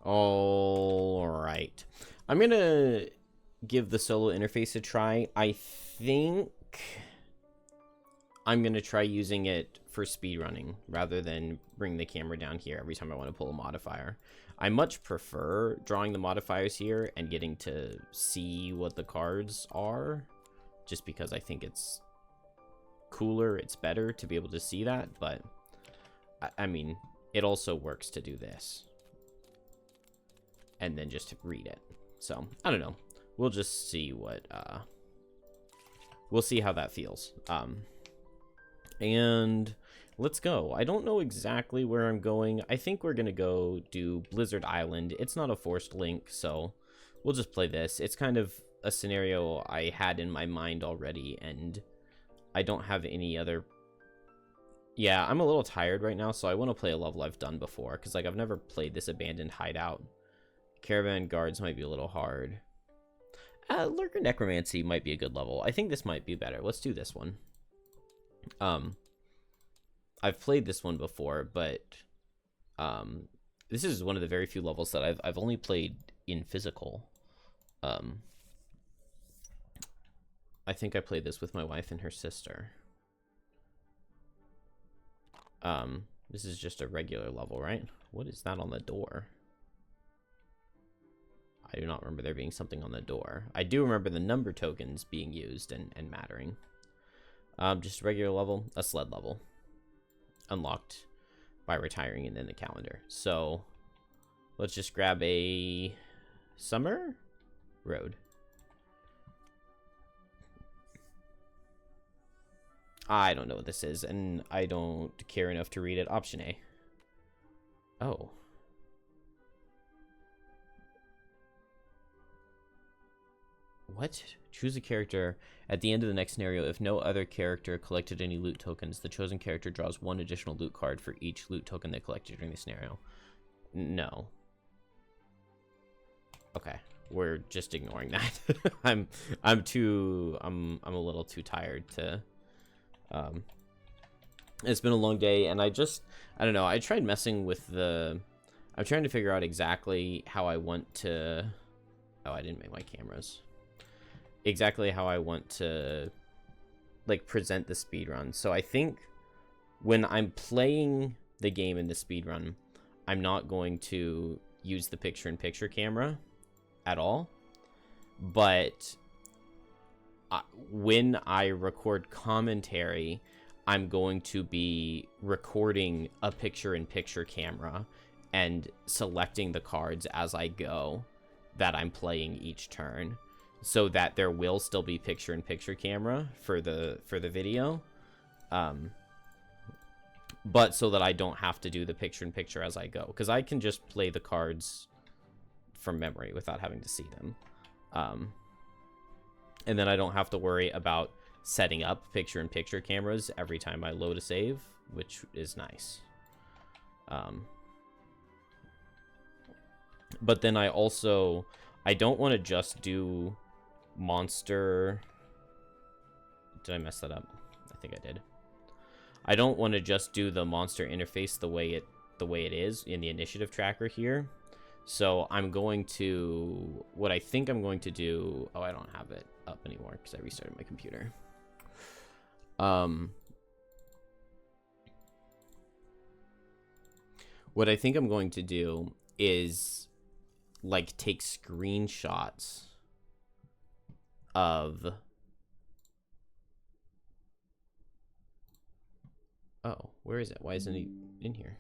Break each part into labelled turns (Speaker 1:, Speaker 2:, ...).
Speaker 1: All right. I'm going to give the solo interface a try. I think I'm going to try using it for speedrunning rather than bring the camera down here every time I want to pull a modifier. I much prefer drawing the modifiers here and getting to see what the cards are, just because I think it's cooler, it's better to be able to see that, but I mean, it also works to do this and then just read it. So I don't know, we'll just see what we'll see how that feels. And let's go. I don't know exactly where I'm going. I think we're gonna go do Blizzard Island. It's not a forced link, so we'll just play this. It's kind of a scenario I had in my mind already, and I don't have any other... Yeah, I'm a little tired right now, so I want to play a level I've done before, because like I've never played this abandoned hideout. Caravan Guards might be a little hard. Lurker Necromancy might be a good level. I think this might be better. Let's do this one. I've played this one before, but this is one of the very few levels that I've only played in physical. I think I played this with my wife and her sister. This is just a regular level, right? What is that on the door? I do not remember there being something on the door. I do remember the number tokens being used and mattering. Just a regular level, a sled level. Unlocked by retiring and then the calendar. So let's just grab a summer road. I don't know what this is, and I don't care enough to read it. Option A. Oh. What? Choose a character at the end of the next scenario. If no other character collected any loot tokens, the chosen character draws one additional loot card for each loot token they collected during the scenario. No. Okay, we're just ignoring that. I'm a little too tired to. It's been a long day, and I don't know. I tried messing with the. I'm trying to figure out exactly how I want to. Oh, I didn't make my cameras. Exactly how I want to like present the speedrun. So I think when I'm playing the game in the speedrun, I'm not going to use the picture-in-picture camera at all. But when I record commentary, I'm going to be recording a picture-in-picture camera and selecting the cards as I go that I'm playing each turn, so that there will still be picture-in-picture camera for the video, but so that I don't have to do the picture-in-picture as I go, because I can just play the cards from memory without having to see them, and then I don't have to worry about setting up picture-in-picture cameras every time I load a save, which is nice. But then I don't want to just do monster. Did I mess that up? I think I did. I don't want to just do the monster interface the way it is in the initiative tracker here. So I'm going to, what I think I'm going to do, oh, I don't have it up anymore because I restarted my computer. What I think I'm going to do is like take screenshots of, oh, where is it? Why isn't he in here?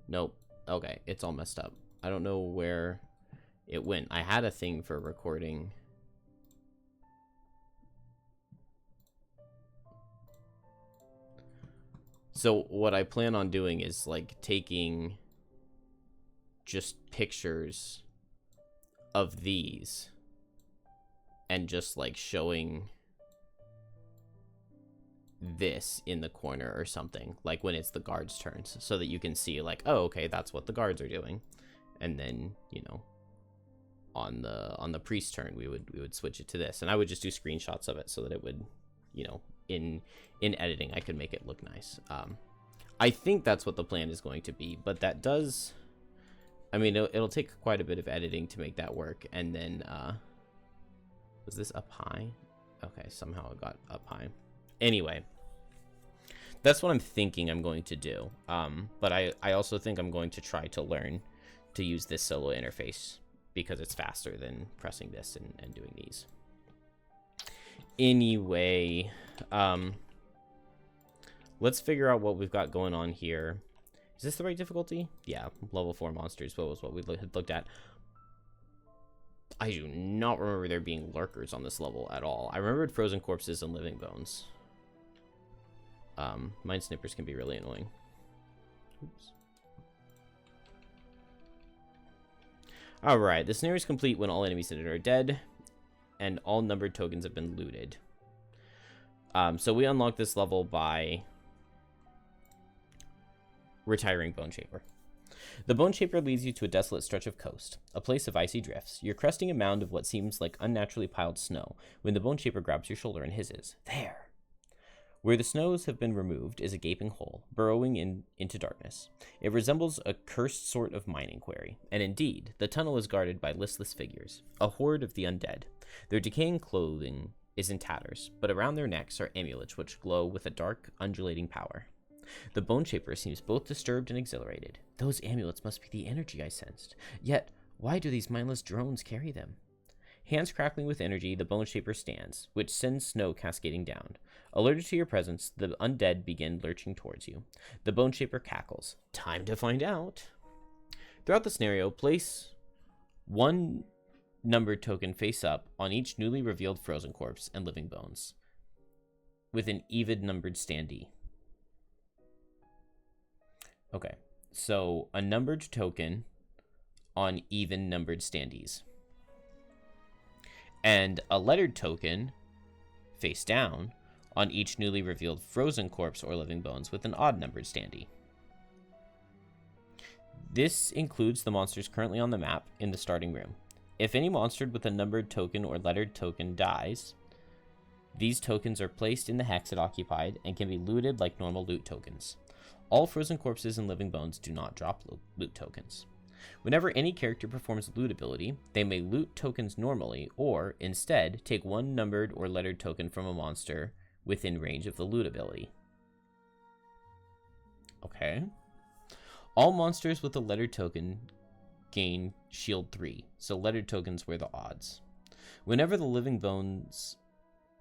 Speaker 1: Nope. Okay, it's all messed up. I don't know where it went. I had a thing for recording. So what I plan on doing is like taking just pictures of these and just like showing this in the corner or something, like when it's the guards' turns, so that you can see like, oh, okay, that's what the guards are doing. And then, you know, on the priest turn we would switch it to this, and I would just do screenshots of it so that it would, you know, in editing, I could make it look nice. I think that's what the plan is going to be, but that does, I mean, it'll take quite a bit of editing to make that work. And then, was this up high? Okay, somehow it got up high. Anyway, that's what I'm thinking I'm going to do. But I also think I'm going to try to learn to use this solo interface because it's faster than pressing this and doing these. Anyway, let's figure out what we've got going on here. Is this the right difficulty? Yeah, level 4 monsters. What was what we had looked at? I do not remember there being lurkers on this level at all. I remembered frozen corpses and living bones. Mind snippers can be really annoying. Oops. Alright, the scenario is complete when all enemies in it are dead, and all numbered tokens have been looted. So we unlock this level by retiring Bone Shaper. The Bone Shaper leads you to a desolate stretch of coast, a place of icy drifts. You're cresting a mound of what seems like unnaturally piled snow when the Bone Shaper grabs your shoulder and hisses, "There!" Where the snows have been removed is a gaping hole, burrowing into darkness. It resembles a cursed sort of mining quarry, and indeed, the tunnel is guarded by listless figures, a horde of the undead. Their decaying clothing is in tatters, but around their necks are amulets which glow with a dark, undulating power. The Bone Shaper seems both disturbed and exhilarated. Those amulets must be the energy I sensed. Yet, why do these mindless drones carry them? Hands crackling with energy, the Bone Shaper stands, which sends snow cascading down. Alerted to your presence, the undead begin lurching towards you. The Bone Shaper cackles. Time to find out. Throughout the scenario, place one numbered token face up on each newly revealed frozen corpse and living bones, with an even numbered standee. Okay, so a numbered token on even numbered standees. And a lettered token face down on each newly revealed frozen corpse or living bones with an odd numbered standee. This includes the monsters currently on the map in the starting room. If any monster with a numbered token or lettered token dies, these tokens are placed in the hex it occupied and can be looted like normal loot tokens. All frozen corpses and living bones do not drop loot tokens. Whenever any character performs loot ability, they may loot tokens normally, or, instead, take one numbered or lettered token from a monster within range of the loot ability. Okay. All monsters with a lettered token gain shield 3, so lettered tokens were the odds. Whenever the living bones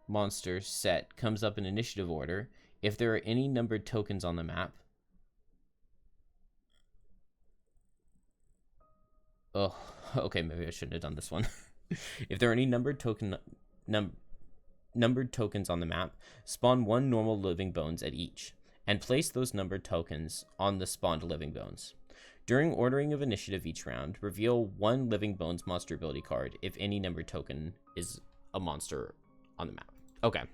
Speaker 1: monster set comes up in initiative order, if there are any numbered tokens on the map, oh, okay, maybe I shouldn't have done this one. If there are any numbered tokens on the map, spawn one normal living bones at each, and place those numbered tokens on the spawned living bones. During ordering of initiative each round, reveal one living bones monster ability card if any numbered token is a monster on the map. Okay,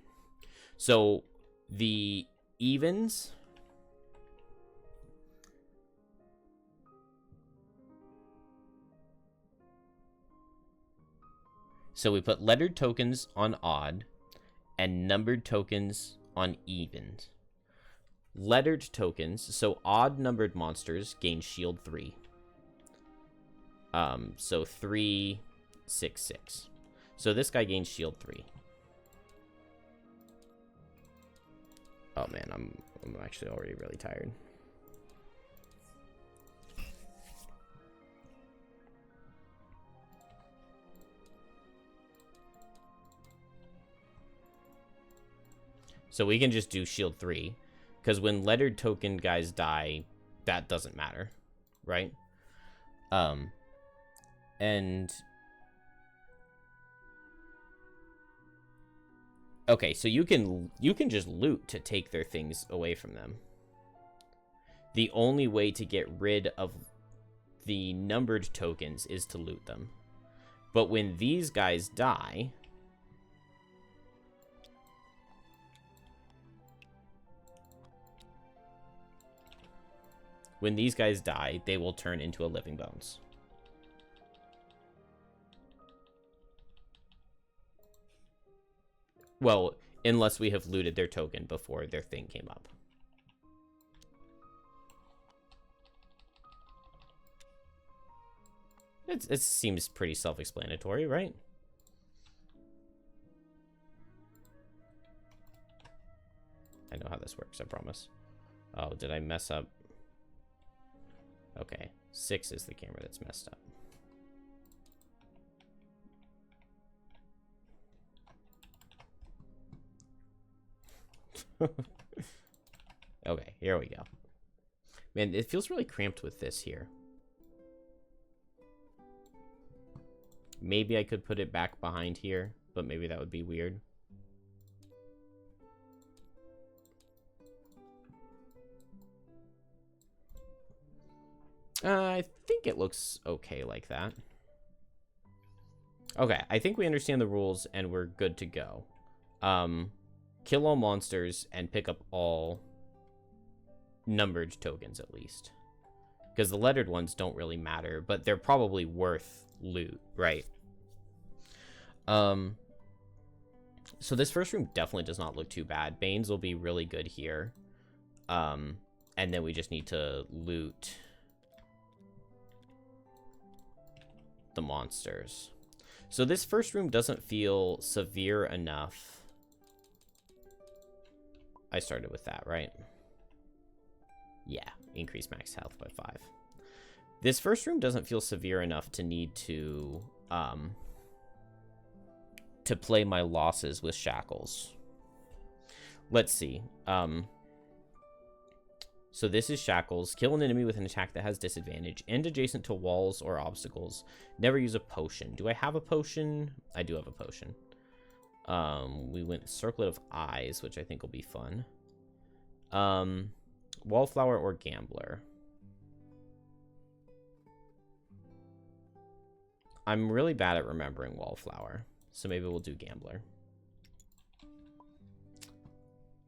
Speaker 1: so the evens... So we put lettered tokens on odd and numbered tokens on even. Lettered tokens, so odd numbered monsters gain shield 3. So 3, 6, 6. So this guy gains shield 3. Oh man, I'm actually already really tired. So we can just do shield 3, because when lettered token guys die, that doesn't matter, right? And okay, so you can just loot to take their things away from them. The only way to get rid of the numbered tokens is to loot them. But when these guys die, they will turn into a living bones. Well, Unless we have looted their token before their thing came up. It seems pretty self-explanatory, right? I know how this works, I promise. Oh, did I mess up? Okay, 6 is the camera that's messed up. Okay, here we go. Man, it feels really cramped with this here. Maybe I could put it back behind here, but maybe that would be weird. I think it looks okay like that. Okay, I think we understand the rules and we're good to go. Kill all monsters and pick up all numbered tokens at least. Because the lettered ones don't really matter, but they're probably worth loot, right? So this first room definitely does not look too bad. Banes will be really good here. And then we just need to loot the monsters. So this first room doesn't feel severe enough. I started with that, right? Yeah, increase max health by 5. This first room doesn't feel severe enough to need to play my losses with Shackles. Let's see. So this is Shackles. Kill an enemy with an attack that has disadvantage. End adjacent to walls or obstacles. Never use a potion. Do I have a potion? I do have a potion. We went Circlet of Eyes, which I think will be fun. Wallflower or Gambler. I'm really bad at remembering Wallflower, so maybe we'll do Gambler.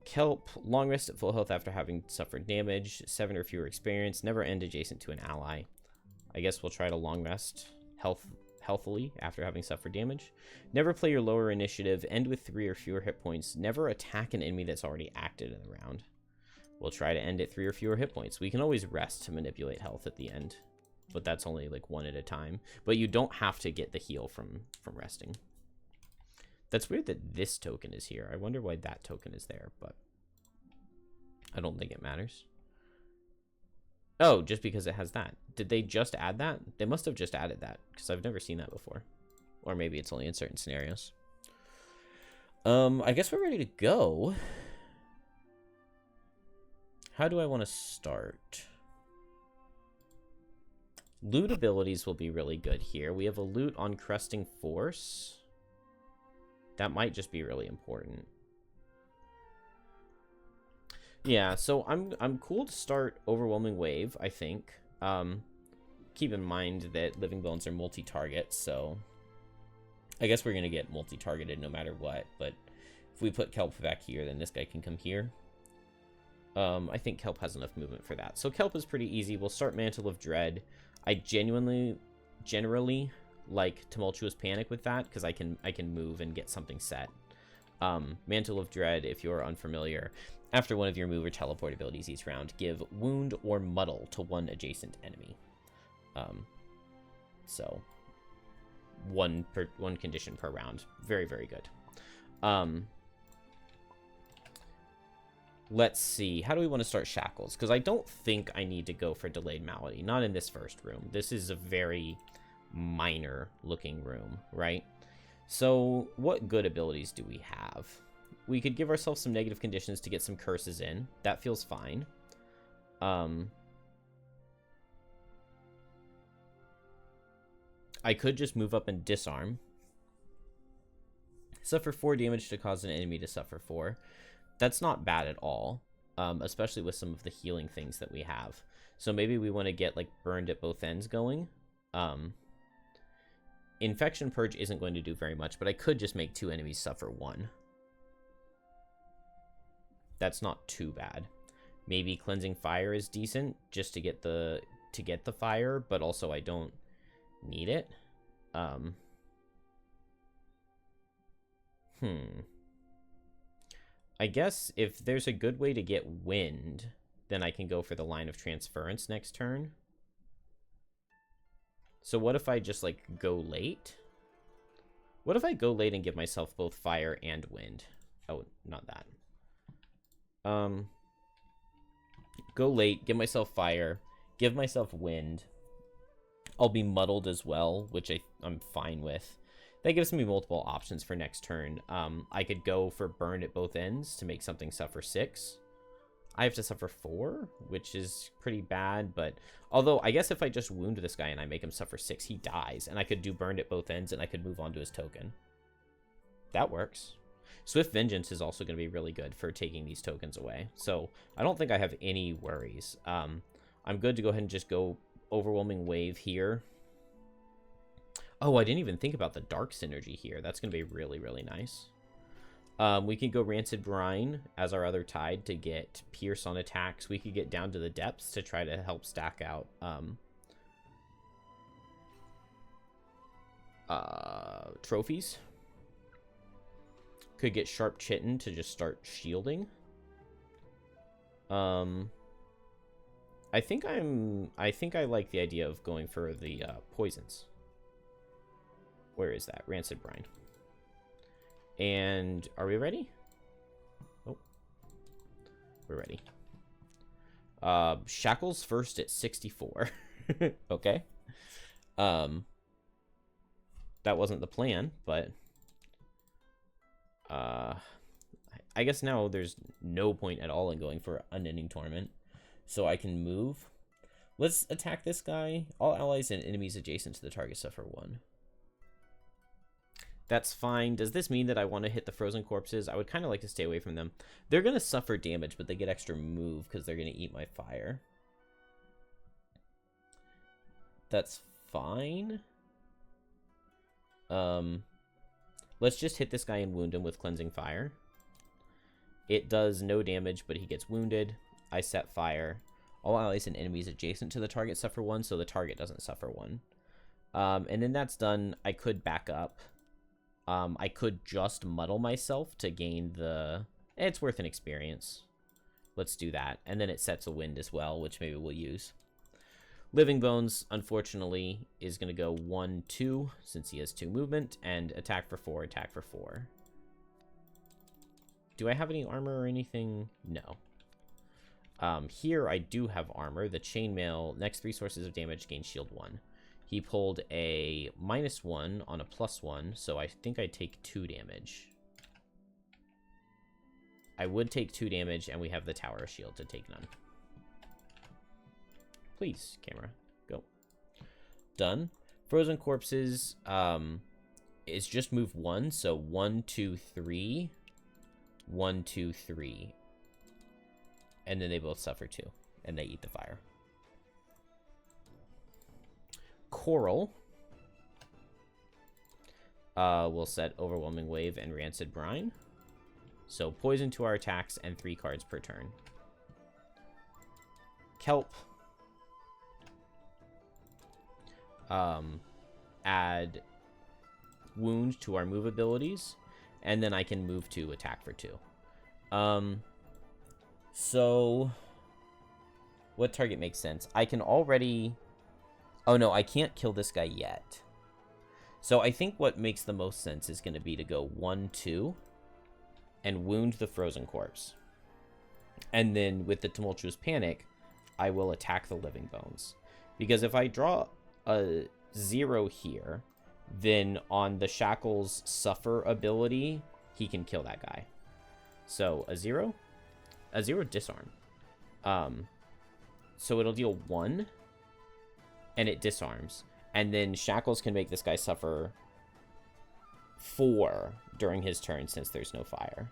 Speaker 1: Kelp, long rest at full health after having suffered damage, 7 or fewer experience, never end adjacent to an ally. I guess we'll try to long rest healthily after having suffered damage. Never play your lower initiative, end with 3 or fewer hit points, never attack an enemy that's already acted in the round. We'll try to end at 3 or fewer hit points. We can always rest to manipulate health at the end, but that's only like 1 at a time. But you don't have to get the heal from resting. That's weird that this token is here. I wonder why that token is there, but I don't think it matters. Oh, just because it has that. Did they just add that? They must have just added that, because I've never seen that before. Or maybe it's only in certain scenarios. I guess we're ready to go. How do I want to start? Loot abilities will be really good here. We have a loot on Cresting Force. That might just be really important. Yeah, so I'm cool to start Overwhelming Wave, I think. Keep in mind that Living Bones are multi-target, so I guess we're going to get multi-targeted no matter what, but if we put Kelp back here, then this guy can come here. I think Kelp has enough movement for that. So Kelp is pretty easy. We'll start Mantle of Dread. I generally like Tumultuous Panic with that, because I can move and get something set. Mantle of Dread, if you're unfamiliar, after one of your move or teleport abilities each round, give Wound or Muddle to one adjacent enemy. So one condition per round. Very, very good. Let's see. How do we want to start Shackles? Because I don't think I need to go for Delayed Malady. Not in this first room. This is a very minor looking room, right? So what good abilities do we have? We could give ourselves some negative conditions to get some curses in. That feels fine. I could just move up and disarm. Suffer 4 damage to cause an enemy to suffer 4. That's not bad at all, especially with some of the healing things that we have. So maybe we want to get like burned at both ends going. Infection Purge isn't going to do very much, but I could just make 2 enemies suffer 1. That's not too bad. Maybe Cleansing Fire is decent just to get the fire, but also I don't need it. I guess if there's a good way to get wind, then I can go for the line of transference next turn. So what if I just, like, go late? What if I go late and give myself both fire and wind? Oh, not that. Go late, give myself fire, give myself wind. I'll be muddled as well, which I'm fine with. That gives me multiple options for next turn. I could go for burn at both ends to make something suffer 6. I have to suffer 4, which is pretty bad, but... Although, I guess if I just wound this guy and I make him suffer 6, he dies. And I could do burned at both ends, and I could move on to his token. That works. Swift Vengeance is also going to be really good for taking these tokens away. So, I don't think I have any worries. I'm good to go ahead and just go Overwhelming Wave here. Oh, I didn't even think about the Dark Synergy here. That's going to be really, really nice. We could go Rancid Brine as our other tide to get Pierce on attacks. We could get down to the depths to try to help stack out trophies. Could get Sharp Chitin to just start shielding. I think I like the idea of going for the poisons. Where is that? Rancid Brine. And are we ready? Oh, we're ready. Shackles first at 64. Okay. That wasn't the plan, but I guess now there's no point at all in going for Unending Torment. So I can move. Let's attack this guy. All allies and enemies adjacent to the target suffer 1. That's fine. Does this mean that I want to hit the frozen corpses? I would kind of like to stay away from them. They're going to suffer damage, but they get extra move because they're going to eat my fire. That's fine. Let's just hit this guy and wound him with Cleansing Fire. It does no damage, but he gets wounded. I set fire. All allies and enemies adjacent to the target suffer 1, so the target doesn't suffer 1. And then that's done. I could back up. I could just muddle myself to gain the... It's worth an experience. Let's do that. And then it sets a wind as well, which maybe we'll use. Living Bones, unfortunately, is going to go 1-2, since he has 2 movement, and attack for 4, attack for 4. Do I have any armor or anything? No. Here I do have armor. The Chainmail, next 3 sources of damage, gain shield 1. He pulled a -1 on a +1, so I think I take 2 damage. I would take 2 damage, and we have the Tower of Shield to take none. Please, camera, go. Done. Frozen Corpses is just move 1, so 1, 2, 3, 1, 2, 3. And then they both suffer 2, and they eat the fire. Coral will set Overwhelming Wave and Rancid Brine. So poison to our attacks and 3 cards per turn. Kelp. Add wound to our move abilities, and then I can move to attack for 2. So what target makes sense? I can already... Oh, no, I can't kill this guy yet. So I think what makes the most sense is going to be to go 1-2 and wound the frozen corpse. And then with the Tumultuous Panic, I will attack the Living Bones. Because if I draw a 0 here, then on the Shackles Suffer ability, he can kill that guy. So a 0 disarm. So it'll deal 1. And it disarms. And then Shackles can make this guy suffer 4 during his turn since there's no fire.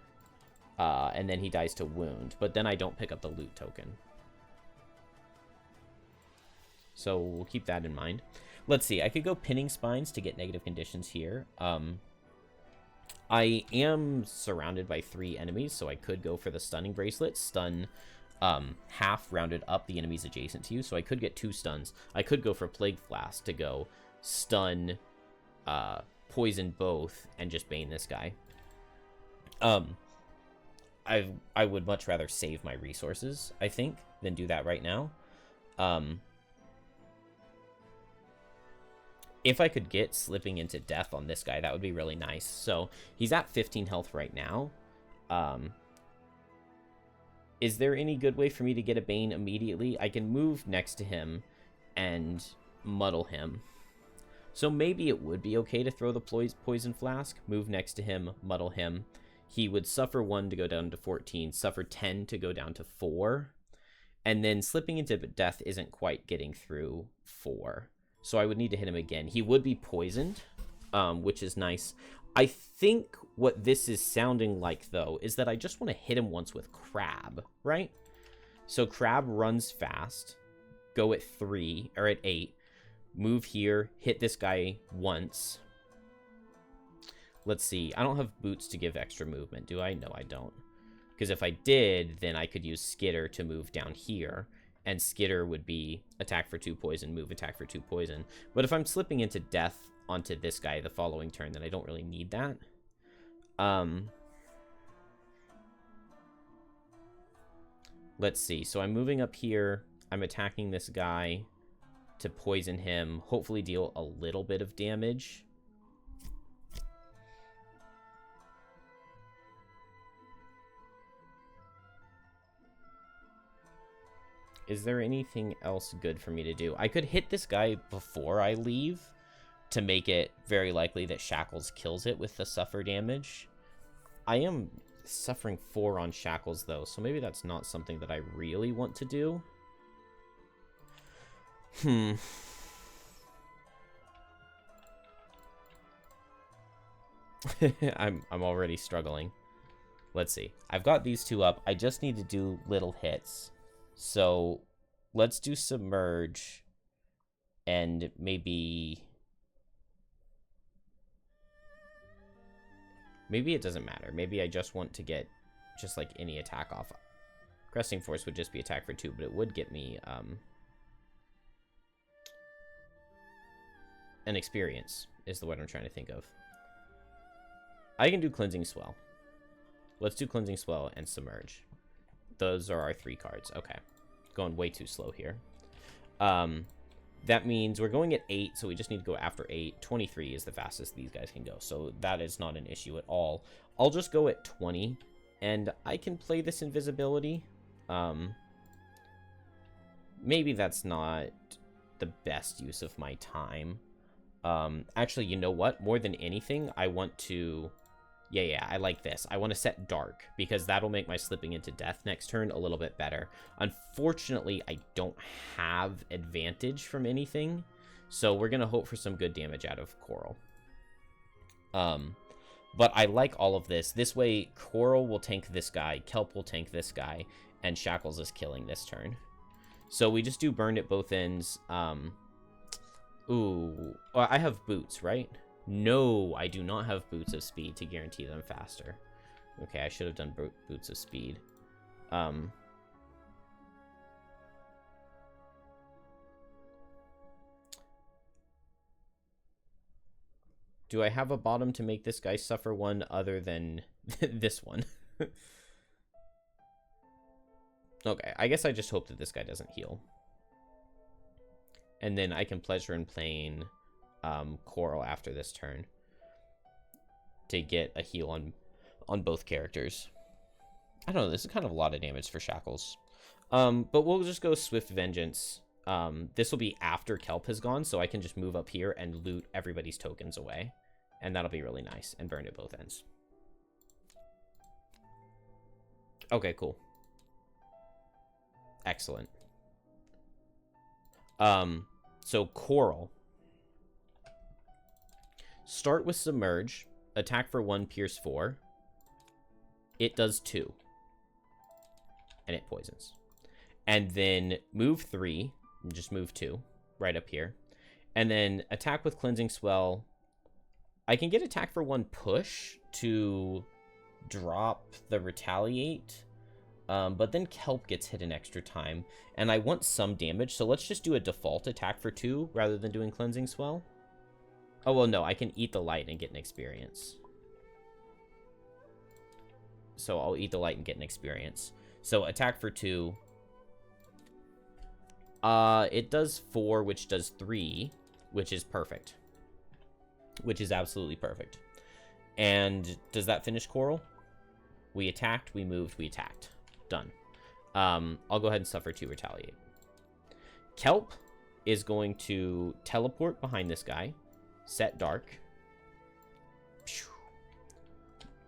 Speaker 1: And then he dies to wound. But then I don't pick up the loot token. So we'll keep that in mind. Let's see. I could go Pinning Spines to get negative conditions here. I am surrounded by 3 enemies, so I could go for the Stunning Bracelet. Stun... half rounded up the enemies adjacent to you, so I could get 2 stuns. I could go for Plague Flask to go stun, poison both, and just bane this guy. I would much rather save my resources, I think, than do that right now. If I could get slipping into death on this guy, that would be really nice. So he's at 15 health right now. Is there any good way for me to get a Bane immediately? I can move next to him and muddle him. So maybe it would be okay to throw the poison flask, move next to him, muddle him. He would suffer 1 to go down to 14, suffer 10 to go down to 4. And then slipping into death isn't quite getting through 4. So I would need to hit him again. He would be poisoned, which is nice. I think what this is sounding like, though, is that I just want to hit him once with Crab, right? So Crab runs fast, go at 3, or at 8, move here, hit this guy once. Let's see. I don't have boots to give extra movement, do I? No, I don't. Because if I did, then I could use Skitter to move down here. And Skitter would be attack for 2 poison, move, attack for 2 poison. But if I'm slipping into death onto this guy the following turn, then I don't really need that. Let's see. So I'm moving up here. I'm attacking this guy to poison him. Hopefully deal a little bit of damage. Is there anything else good for me to do? I could hit this guy before I leave to make it very likely that Shackles kills it with the suffer damage. I am suffering 4 on Shackles, though, so maybe that's not something that I really want to do. I'm already struggling. Let's see. I've got these 2 up. I just need to do little hits. So let's do Submerge and maybe it doesn't matter. Maybe I just want to get just like any attack off. Cresting Force would just be attack for 2, but it would get me an experience is the word I'm trying to think of. I can do Cleansing Swell. Let's do Cleansing Swell and Submerge. Those are our 3 cards. Okay. Going way too slow here. That means we're going at 8, so we just need to go after 8. 23 is the fastest these guys can go, so that is not an issue at all. I'll just go at 20, and I can play this invisibility. Maybe that's not the best use of my time. Actually, you know what? More than anything, I want to... Yeah, I like this. I want to set Dark, because that'll make my slipping into death next turn a little bit better. Unfortunately, I don't have advantage from anything, so we're going to hope for some good damage out of Coral. But I like all of this. This way, Coral will tank this guy, Kelp will tank this guy, and Shackles is killing this turn. So we just do Burn at both ends. Ooh, well, I have Boots, right? No, I do not have Boots of Speed to guarantee them faster. Okay, I should have done Boots of Speed. Do I have a bottom to make this guy suffer 1 other than this one? Okay, I guess I just hope that this guy doesn't heal. And then I can pleasure in playing... Coral after this turn to get a heal on both characters. I don't know, this is kind of a lot of damage for Shackles. But we'll just go Swift Vengeance. This will be after Kelp has gone, so I can just move up here and loot everybody's tokens away. And that'll be really nice, and burn at both ends. Okay, cool. Excellent. So Coral. Start with Submerge. Attack for 1, Pierce 4. It does 2. And it poisons. And then move 3. Just move 2. Right up here. And then attack with Cleansing Swell. I can get attack for 1 push to drop the Retaliate. But then Kelp gets hit an extra time. And I want some damage, so let's just do a default attack for 2 rather than doing Cleansing Swell. Oh, well, no, I can eat the light and get an experience. so I'll eat the light and get an experience. So attack for 2. It does 4, which does 3, which is perfect. Which is absolutely perfect. And does that finish Coral? We attacked, we moved, we attacked. Done. I'll go ahead and suffer 2 retaliate. Kelp is going to teleport behind this guy. Set dark.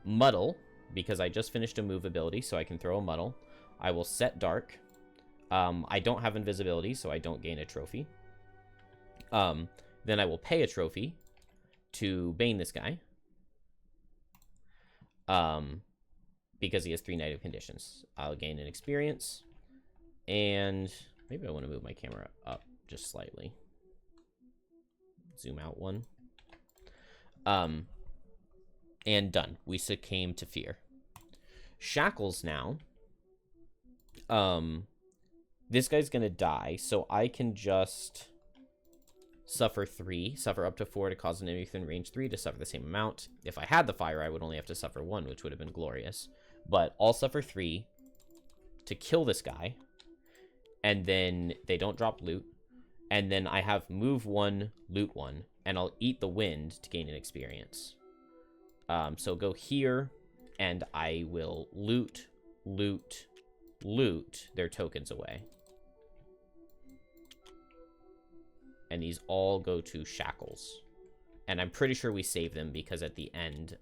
Speaker 1: Muddle, because I just finished a move ability, so I can throw a muddle. I will set dark. I don't have invisibility, so I don't gain a trophy. Then I will pay a trophy to bane this guy. Because he has 3 negative conditions. I'll gain an experience. And maybe I want to move my camera up just slightly. Zoom out 1. And done. We succumb to fear. Shackles now. This guy's gonna die, so I can just suffer 3, suffer up to 4 to cause an enemy within range 3 to suffer the same amount. If I had the fire, I would only have to suffer 1, which would have been glorious. But I'll suffer 3 to kill this guy, and then they don't drop loot. And then I have move 1, loot 1, and I'll eat the wind to gain an experience. So go here, and I will loot their tokens away. And these all go to Shackles. And I'm pretty sure we save them because at the end,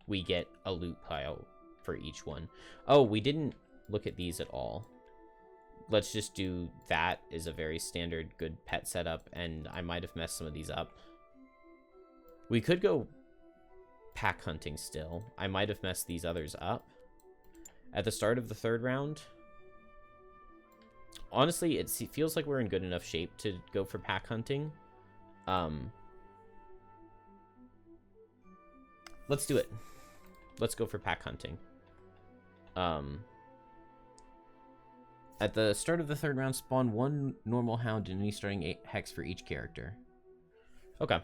Speaker 1: we get a loot pile for each one. Oh, we didn't look at these at all. Let's just do that is a very standard good pet setup, and I might have messed some of these up. We could go pack hunting still. I might have messed these others up. At the start of the 3rd round, honestly, it feels like we're in good enough shape to go for pack hunting. Let's do it. Let's go for pack hunting. At the start of the 3rd round, spawn 1 normal hound and any starting 8 hex for each character. Okay.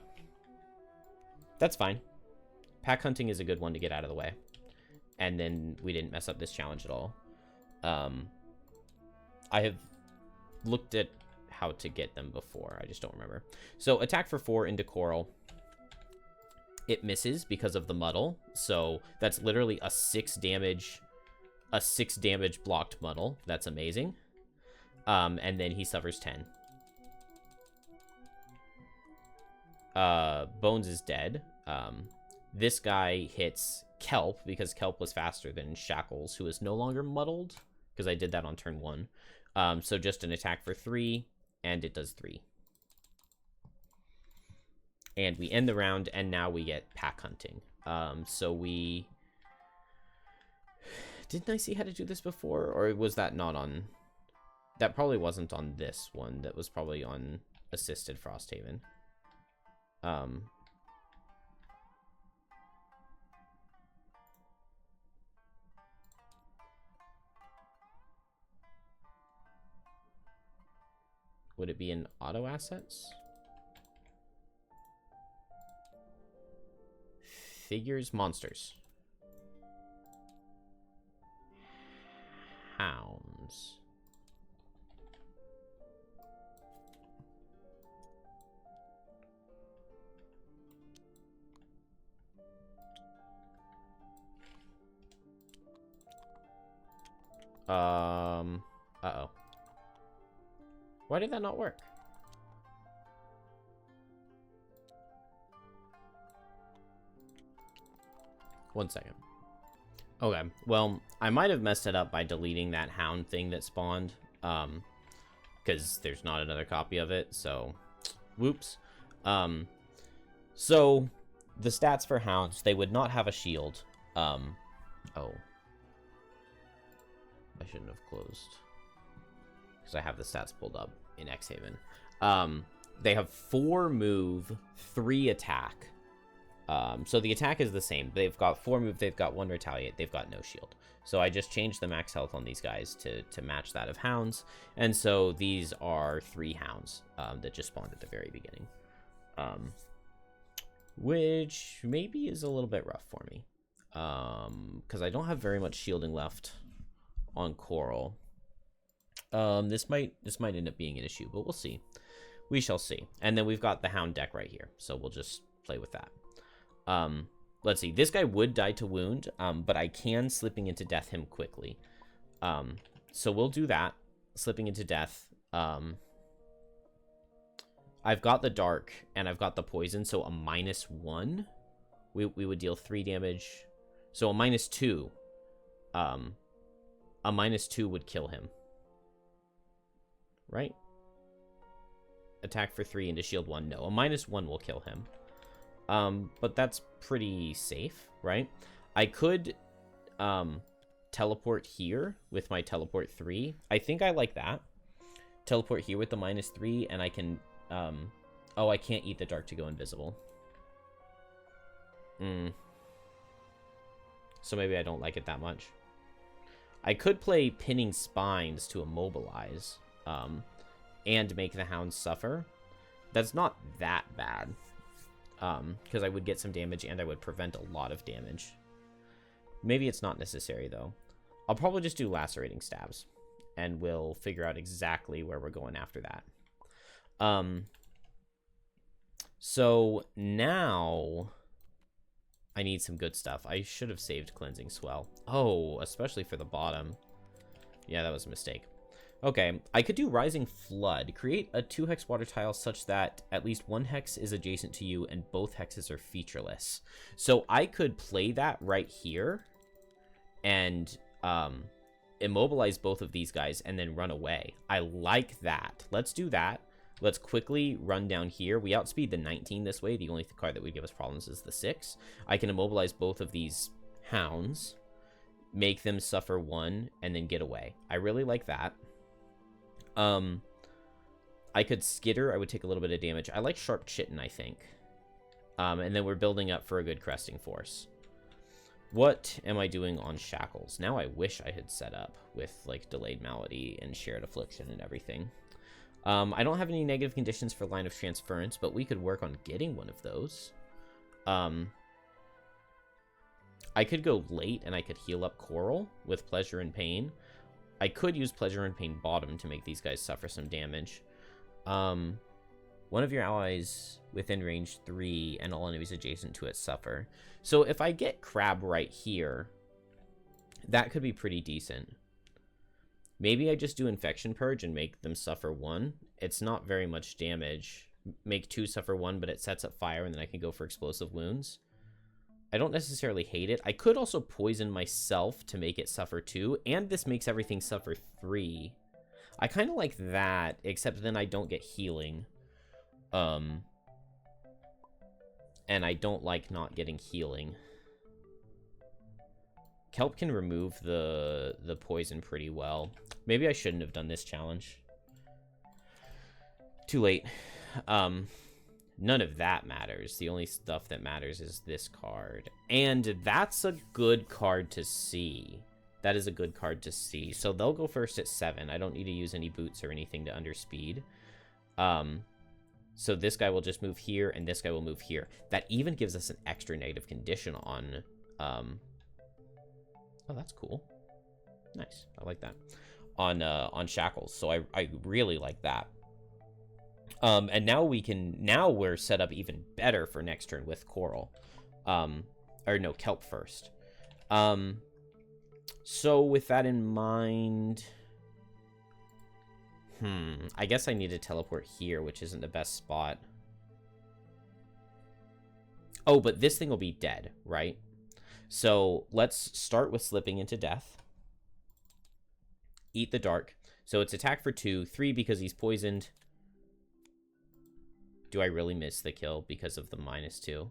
Speaker 1: That's fine. Pack hunting is a good one to get out of the way. And then we didn't mess up this challenge at all. I have looked at how to get them before. I just don't remember. So attack for 4 into Coral. It misses because of the muddle. So that's literally a 6 damage blocked muddle. That's amazing. And then he suffers 10. Bones is dead. This guy hits Kelp because Kelp was faster than Shackles, who is no longer muddled because I did that on turn 1. So just an attack for 3, and it does 3. And we end the round, and now we get pack hunting. So we... Didn't I see how to do this before? Or was that not on... That probably wasn't on this one. That was probably on Assisted Frosthaven. Would it be in auto assets? Figures, monsters. Hounds. Uh-oh. Why did that not work? One second. Okay, well, I might have messed it up by deleting that hound thing that spawned, because there's not another copy of it, so, whoops. So, the stats for hounds, they would not have a shield. Oh. I shouldn't have closed, because I have the stats pulled up in Xhaven. They have 4 move, 3 attack. So the attack is the same. They've got 4 move, they've got 1 retaliate, they've got no shield. So I just changed the max health on these guys to match that of hounds. And so these are 3 hounds that just spawned at the very beginning. Which maybe is a little bit rough for me. Because I don't have very much shielding left on Coral. This might end up being an issue, but we'll see. We shall see. And then we've got the Hound deck right here, so we'll just play with that. Let's see. This guy would die to wound, but I can Slipping into Death him quickly. So we'll do that. Slipping into Death. I've got the Dark, and I've got the Poison, so a -1. We would deal 3 damage. So a -2. A -2 would kill him. Right? Attack for 3 into shield 1. No, a -1 will kill him. But that's pretty safe, right? I could teleport here with my teleport 3. I think I like that. Teleport here with the -3, and I can... oh, I can't eat the Dark to go invisible. So maybe I don't like it that much. I could play Pinning Spines to immobilize, and make the Hound suffer. That's not that bad. Because I would get some damage and I would prevent a lot of damage. Maybe it's not necessary, though. I'll probably just do Lacerating Stabs, and we'll figure out exactly where we're going after that. So now I need some good stuff. I should have saved Cleansing Swell. Oh, especially for the bottom. Yeah, that was a mistake. Okay, I could do Rising Flood. Create a 2-hex water tile such that at least 1 hex is adjacent to you and both hexes are featureless. So I could play that right here and immobilize both of these guys and then run away. I like that. Let's do that. Let's quickly run down here. We outspeed the 19 this way. The only card that would give us problems is the 6. I can immobilize both of these Hounds, make them suffer 1, and then get away. I really like that. I could Skitter. I would take a little bit of damage. I like Sharp Chitin, I think. And then we're building up for a good Cresting Force. What am I doing on Shackles? Now I wish I had set up with, like, Delayed Malady and Shared Affliction and everything. I don't have any negative conditions for Line of Transference, but we could work on getting one of those. I could go late and I could heal up Coral with Pleasure and Pain. I could use Pleasure and Pain bottom to make these guys suffer some damage. One of your allies within range 3 and all enemies adjacent to it suffer. So if I get Crab right here, that could be pretty decent. Maybe I just do Infection Purge and make them suffer 1. It's not very much damage. Make 2 suffer 1, but it sets up fire, and then I can go for Explosive Wounds. I don't necessarily hate it. I could also poison myself to make it suffer 2, and this makes everything suffer 3. I kind of like that, except then I don't get healing. And I don't like not getting healing. Kelp can remove the poison pretty well. Maybe I shouldn't have done this challenge. Too late. None of that matters. The only stuff that matters is this card. And that's a good card to see. That is a good card to see. So they'll go first at 7. I don't need to use any boots or anything to underspeed. So this guy will just move here, and this guy will move here. That even gives us an extra negative condition on... Oh, that's cool. Nice. I like that. On Shackles. So I really like that. And now we're set up even better for next turn with Coral. Or no, Kelp first. So with that in mind, I guess I need to teleport here, which isn't the best spot. Oh, but this thing will be dead, right? So let's start with Slipping into Death. Eat the Dark. So it's attack for 2, 3 because he's poisoned. Do I really miss the kill because of the -2?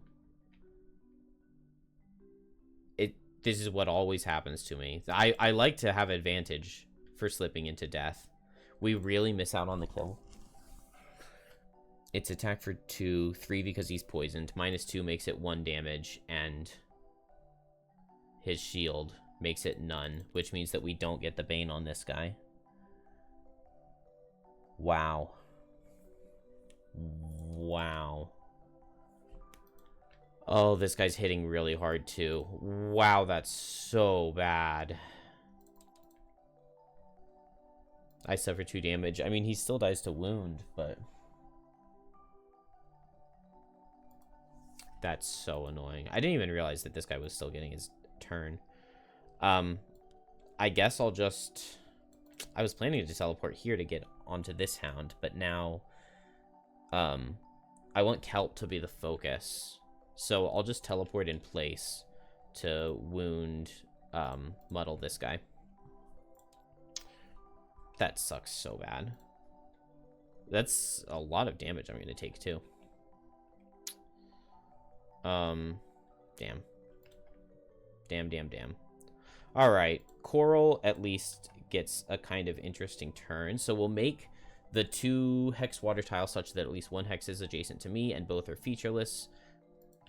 Speaker 1: This is what always happens to me. I like to have advantage for Slipping into Death. We really miss out on the kill. It's attack for 2, 3 because he's poisoned. -2 makes it 1 damage, and his shield makes it none, which means that we don't get the Bane on this guy. Wow. Wow. Oh, this guy's hitting really hard, too. Wow, that's so bad. I suffer 2 damage. I mean, he still dies to wound, but... That's so annoying. I didn't even realize that this guy was still getting his turn. I guess I'll just... I was planning to teleport here to get onto this hound, but now... I want Kelp to be the focus. So I'll just teleport in place to wound, muddle this guy. That sucks so bad. That's a lot of damage I'm going to take, too. Damn. Damn. Alright. Coral at least gets a kind of interesting turn. So we'll make the 2 hex water tiles such that at least 1 hex is adjacent to me and both are featureless.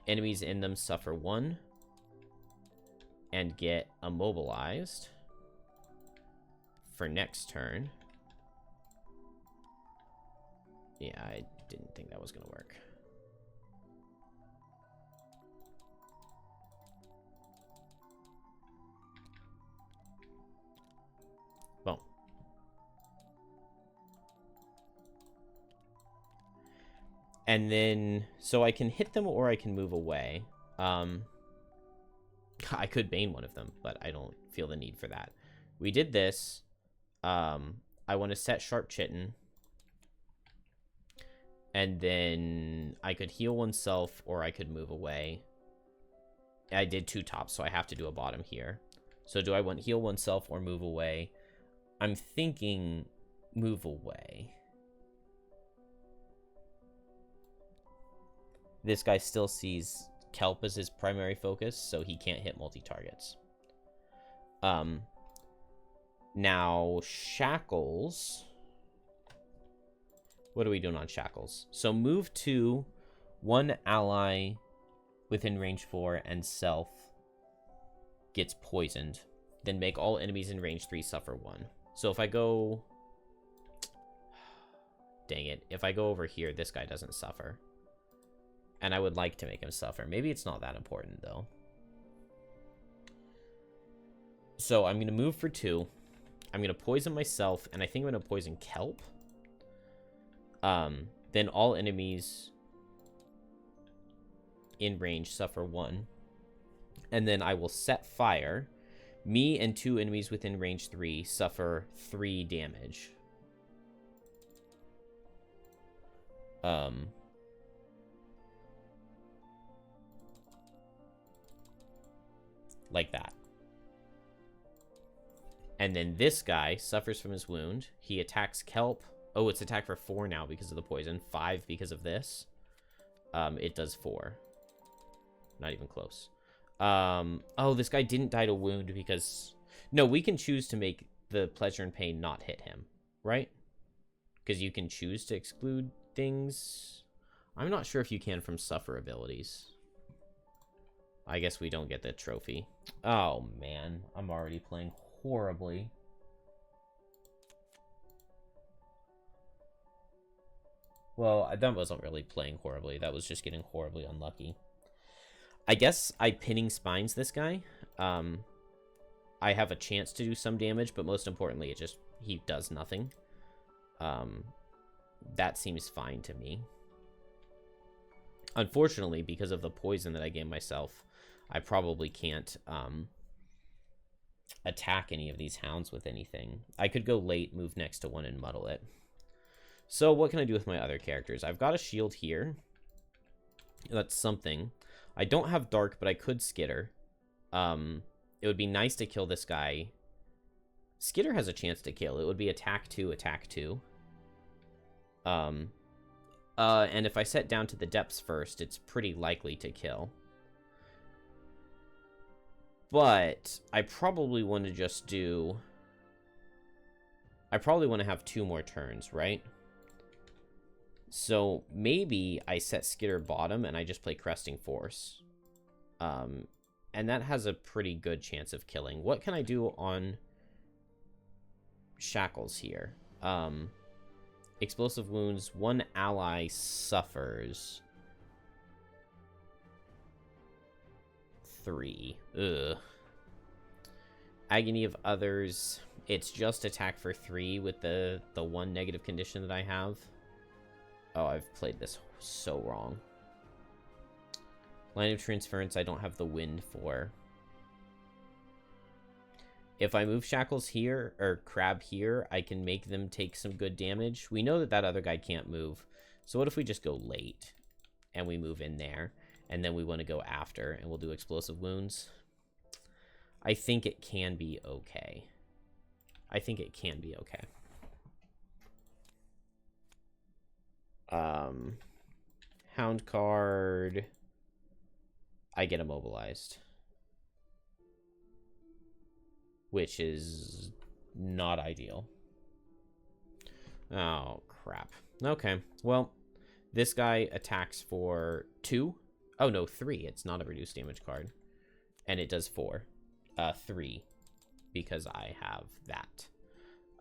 Speaker 1: Enemies in them suffer 1 and get immobilized for next turn. Yeah, I didn't think that was going to work. Boom. And then, so I can hit them or I can move away. I could bane one of them, but I don't feel the need for that. We did this. I want to set Sharp Chitin. And then I could heal oneself or I could move away. I did 2 tops, so I have to do a bottom here. So do I want heal oneself or move away? I'm thinking move away. This guy still sees Kelp as his primary focus, so he can't hit multi-targets. Now, Shackles. What are we doing on Shackles? So move to 1 ally within range 4 and self gets poisoned. Then make all enemies in range 3 suffer 1. So if I go... Dang it. If I go over here, this guy doesn't suffer. And I would like to make him suffer. Maybe it's not that important, though. So I'm going to move for 2. I'm going to poison myself, and I think I'm going to poison Kelp. Then all enemies in range suffer 1. And then I will set fire. Me and 2 enemies within range 3 suffer 3 damage. Like that. And then this guy suffers from his wound. He attacks Kelp. Oh, it's attack for 4 now because of the poison. 5 because of this. It does 4. Not even close. Oh, this guy didn't die to wound because... No, we can choose to make the pleasure and pain not hit him, right? Because you can choose to exclude things. I'm not sure if you can from suffer abilities. I guess we don't get the trophy. Oh, man. I'm already playing horribly. Well, that wasn't really playing horribly. That was just getting horribly unlucky. I guess I pinning spines this guy. I have a chance to do some damage, but most importantly, he does nothing. That seems fine to me. Unfortunately, because of the poison that I gave myself, I probably can't attack any of these hounds with anything. I could go late, move next to one, and muddle it. So what can I do with my other characters? I've got a shield here. That's something. I don't have dark, but I could skitter. It would be nice to kill this guy. Skitter has a chance to kill. It would be attack 2, attack 2. And if I set down to the depths first, it's pretty likely to kill. But I probably want to just do... I probably want to have 2 more turns, right? So maybe I set Skitter bottom and I just play Cresting Force. And that has a pretty good chance of killing. What can I do on Shackles here? Explosive wounds. 1 ally suffers. 3. Ugh. Agony of Others. It's just attack for 3 with the 1 negative condition that I have. Oh, I've played this so wrong. Line of Transference, I don't have the wind for. If I move Shackles here, or Crab here, I can make them take some good damage. We know that that other guy can't move. So what if we just go late, and we move in there, and then we want to go after, and we'll do Explosive Wounds? I think it can be okay. I think it can be okay. Hound card. I get immobilized. Which is not ideal. Oh, crap. Okay, well, this guy attacks for 2. Oh, no, 3. It's not a reduced damage card. And it does 4. 3. Because I have that.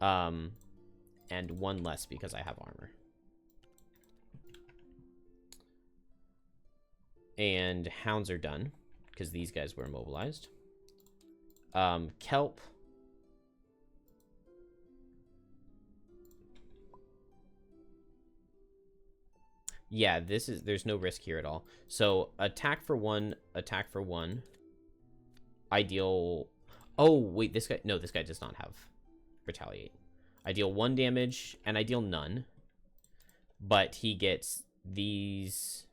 Speaker 1: And 1 less because I have armor. And hounds are done. Because these guys were immobilized. Kelp. Yeah, there's no risk here at all. So, attack for 1, attack for 1. I deal... Oh, wait, this guy... No, this guy does not have retaliate. I deal 1 damage, and I deal none. But he gets these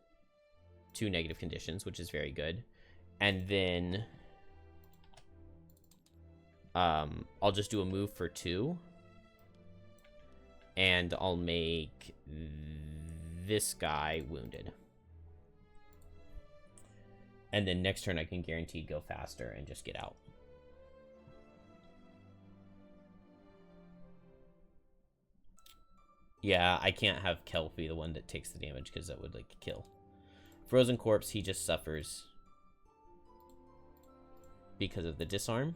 Speaker 1: 2 negative conditions, which is very good. And then... I'll just do a move for 2. And I'll make this guy wounded. And then next turn I can guaranteed go faster and just get out. Yeah, I can't have Kelp be the one that takes the damage because that would, like, kill. Frozen Corpse, he just suffers because of the disarm.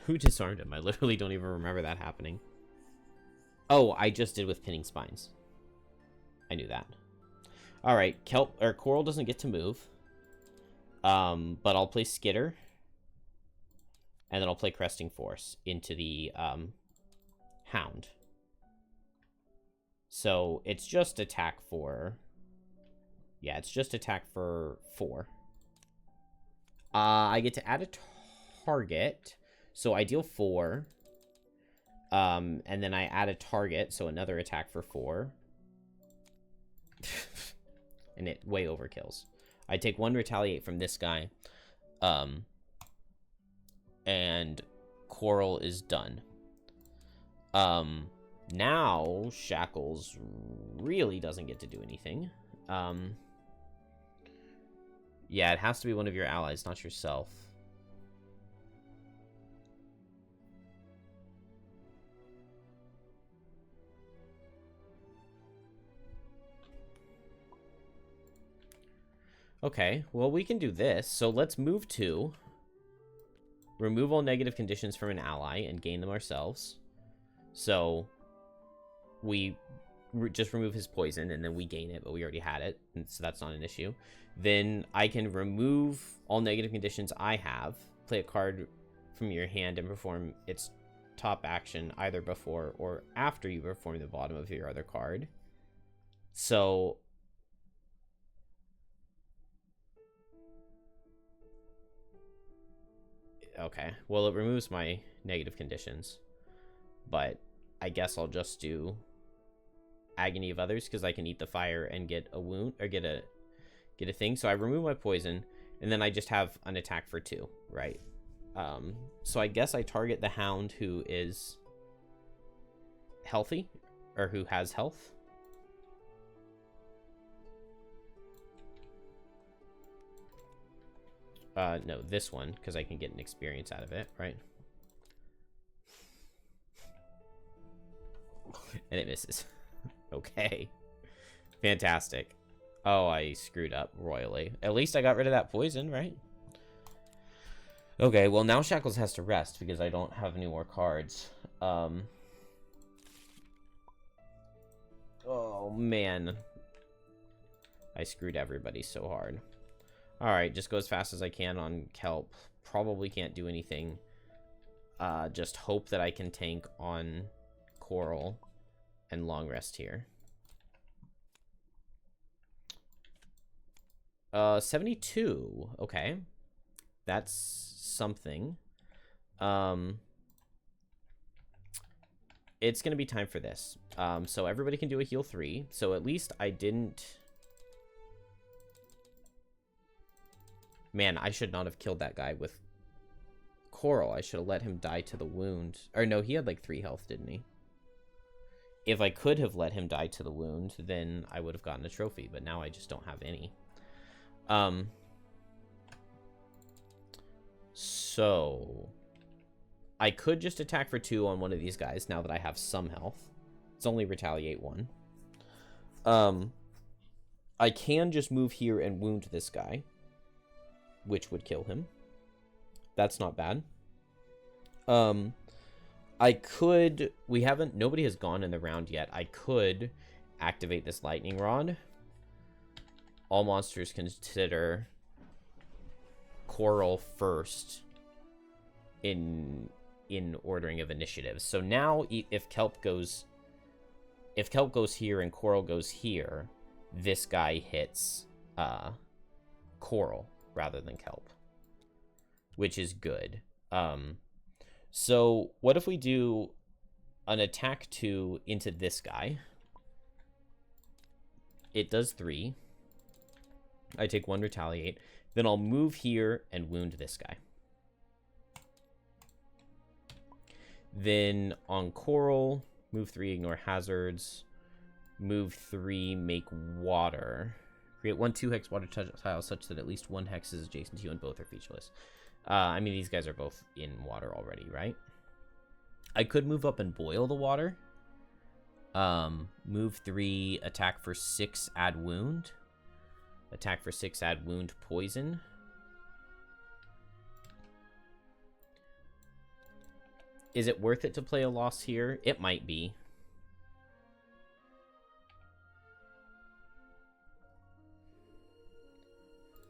Speaker 1: Who disarmed him? I literally don't even remember that happening. Oh, I just did with Pinning Spines. I knew that. Alright, Kelp, or Coral doesn't get to move. But I'll play Skitter. And then I'll play Cresting Force into the, Hound. So, it's just attack for... Yeah, it's just attack for 4. I get to add a target. So I deal 4. And then I add a target, so another attack for 4. And it way overkills. I take 1 retaliate from this guy. And Coral is done. Now Shackles really doesn't get to do anything. Yeah, it has to be one of your allies, not yourself. Okay, well, we can do this. So let's move 2. Remove all negative conditions from an ally and gain them ourselves. So we just remove his poison and then we gain it, but we already had it, and so that's not an issue. Then I can remove all negative conditions I have, play a card from your hand and perform its top action either before or after you perform the bottom of your other card. So okay, well, it removes my negative conditions, but I guess I'll just do Agony of Others because I can eat the fire and get a wound, or get a thing. So I remove my poison, and then I just have an attack for 2, right? So I guess I target the Hound who is healthy, or who has health. No, this one, because I can get an experience out of it, right? And it misses. Okay. Fantastic. Oh, I screwed up royally. At least I got rid of that poison, right? Okay, well, now Shackles has to rest because I don't have any more cards. Oh, man. I screwed everybody so hard. Alright, just go as fast as I can on Kelp. Probably can't do anything. Just hope that I can tank on Coral and long rest here. 72. Okay. That's something. It's going to be time for this. So everybody can do a heal 3. So at least I didn't... Man, I should not have killed that guy with Coral. I should have let him die to the wound. Or no, he had like 3 health, didn't he? If I could have let him die to the wound, then I would have gotten a trophy. But now I just don't have any. So I could just attack for 2 on one of these guys now that I have some health. It's only retaliate 1. I can just move here and wound this guy, which would kill him. That's not bad. I could... Nobody has gone in the round yet. I could activate this lightning rod. All monsters consider Coral first in ordering of initiatives. So now if Kelp goes here and Coral goes here, this guy hits Coral rather than Kelp, which is good. So what if we do an attack 2 into this guy? It does 3. I take 1 retaliate. Then I'll move here and wound this guy. Then on Coral, move 3, ignore hazards. Move 3, make water. Create 1 2-hex water tile such that at least 1 hex is adjacent to you and both are featureless. I mean, these guys are both in water already, right? I could move up and boil the water. Move 3, attack for 6, add wound. Attack for 6, add wound, poison. Is it worth it to play a loss here? It might be.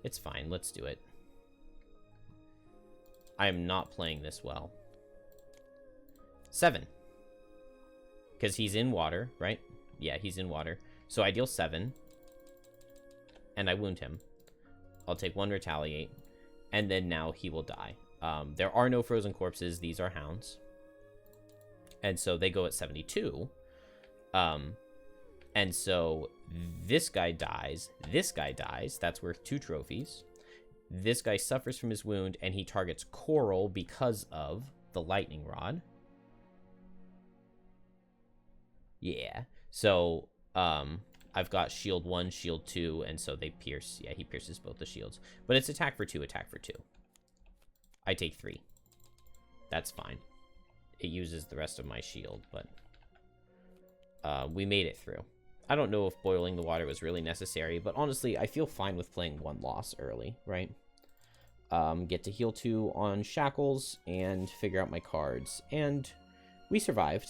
Speaker 1: It's fine. Let's do it. I am not playing this well. 7. Because he's in water, right? Yeah, he's in water. So I deal 7. And I wound him. I'll take 1 retaliate. And then now he will die. There are no frozen corpses. These are hounds. And so they go at 72. And so this guy dies. This guy dies. That's worth 2 trophies. This guy suffers from his wound, and he targets Coral because of the lightning rod. Yeah. So, I've got shield 1, shield 2, and so they pierce. Yeah, he pierces both the shields. But it's attack for 2, attack for 2. I take 3. That's fine. It uses the rest of my shield, but we made it through. I don't know if boiling the water was really necessary, but honestly, I feel fine with playing 1 loss early, right? Get to heal 2 on Shackles and figure out my cards. And we survived.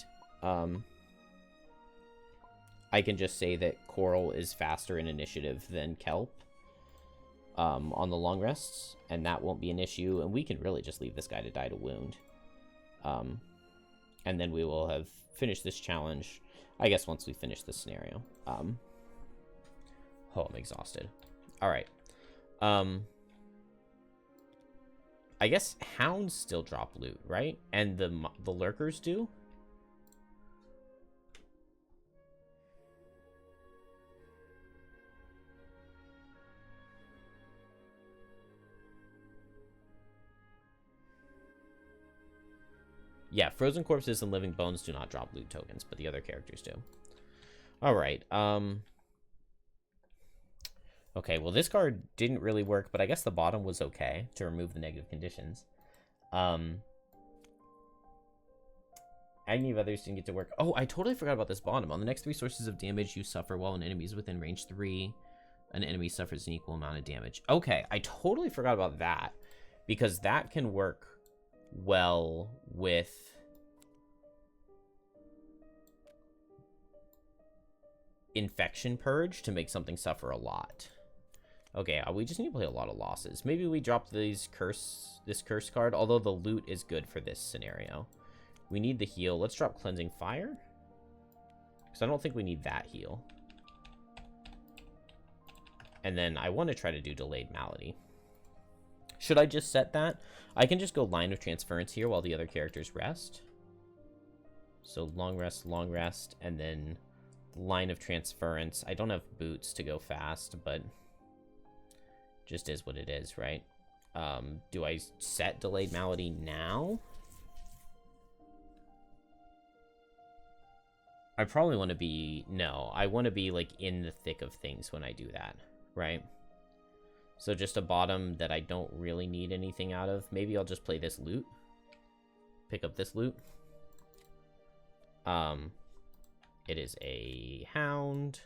Speaker 1: I can just say that Coral is faster in initiative than Kelp on the long rests, and that won't be an issue. And we can really just leave this guy to die to wound. And then we will have finished this challenge, I guess, once we finish this scenario. Oh, I'm exhausted. All right. I guess hounds still drop loot, right? And the lurkers do? Yeah, frozen corpses and living bones do not drop loot tokens, but the other characters do. All right. Okay, well, this card didn't really work, but I guess the bottom was okay to remove the negative conditions. Agony of others didn't get to work. Oh, I totally forgot about this bottom. On the next 3 sources of damage you suffer while an enemy is within range 3, an enemy suffers an equal amount of damage. Okay, I totally forgot about that, because that can work well with infection purge to make something suffer a lot. Okay, we just need to play a lot of losses. Maybe we drop this curse card, although the loot is good for this scenario. We need the heal. Let's drop Cleansing Fire. Because I don't think we need that heal. And then I want to try to do Delayed Malady. Should I just set that? I can just go Line of Transference here while the other characters rest. So long rest, and then Line of Transference. I don't have boots to go fast, but just is what it is, right? Do I set Delayed Malady now? I probably want to be... No, I want to be, like, in the thick of things when I do that, right? So just a bottom that I don't really need anything out of. Maybe I'll just play this loot. Pick up this loot. It is a hound.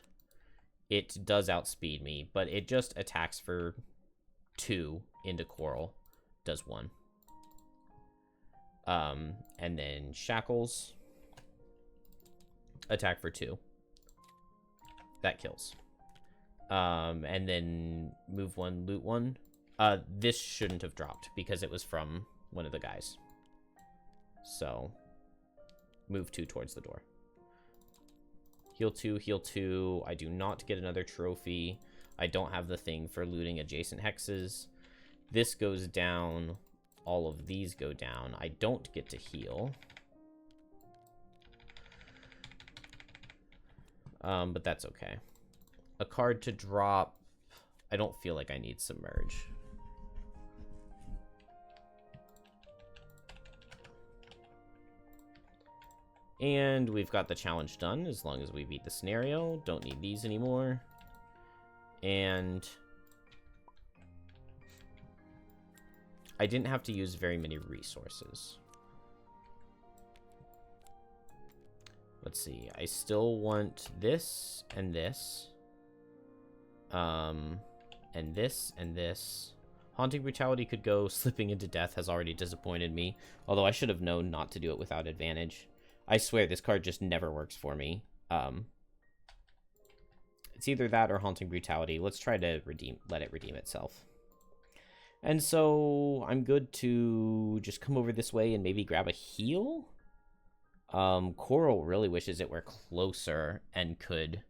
Speaker 1: It does outspeed me, but it just attacks for 2 into Coral. Does 1. And then Shackles. Attack for 2. That kills. And then move 1, loot 1. This shouldn't have dropped because it was from one of the guys. So, move 2 towards the door. Heal 2, heal 2. I do not get another trophy. I don't have the thing for looting adjacent hexes. This goes down. All of these go down. I don't get to heal. But that's okay. A card to drop. I don't feel like I need Submerge. And we've got the challenge done as long as we beat the scenario. Don't need these anymore. And I didn't have to use very many resources. Let's see. I still want this and this. And this and this. Haunting Brutality could go. Slipping into Death has already disappointed me. Although I should have known not to do it without advantage. I swear this card just never works for me. It's either that or Haunting Brutality. Let's try to let it redeem itself. And so I'm good to just come over this way and maybe grab a heal. Coral really wishes it were closer and could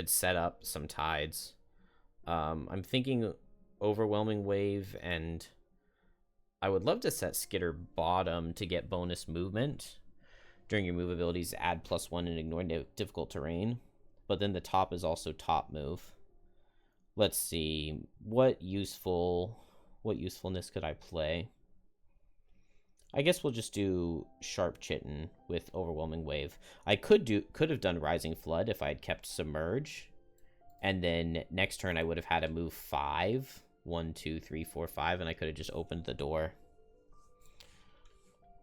Speaker 1: set up some tides. I'm thinking Overwhelming Wave, and I would love to set Skitter bottom to get bonus movement. During your move abilities, add +1 and ignore difficult terrain. But then the top is also top move. Let's see. What usefulness could I play? I guess we'll just do Sharp Chitin with Overwhelming Wave. I could have done Rising Flood if I had kept Submerge. And then next turn I would have had a move 5. 1, 2, 3, 4, 5, and I could have just opened the door.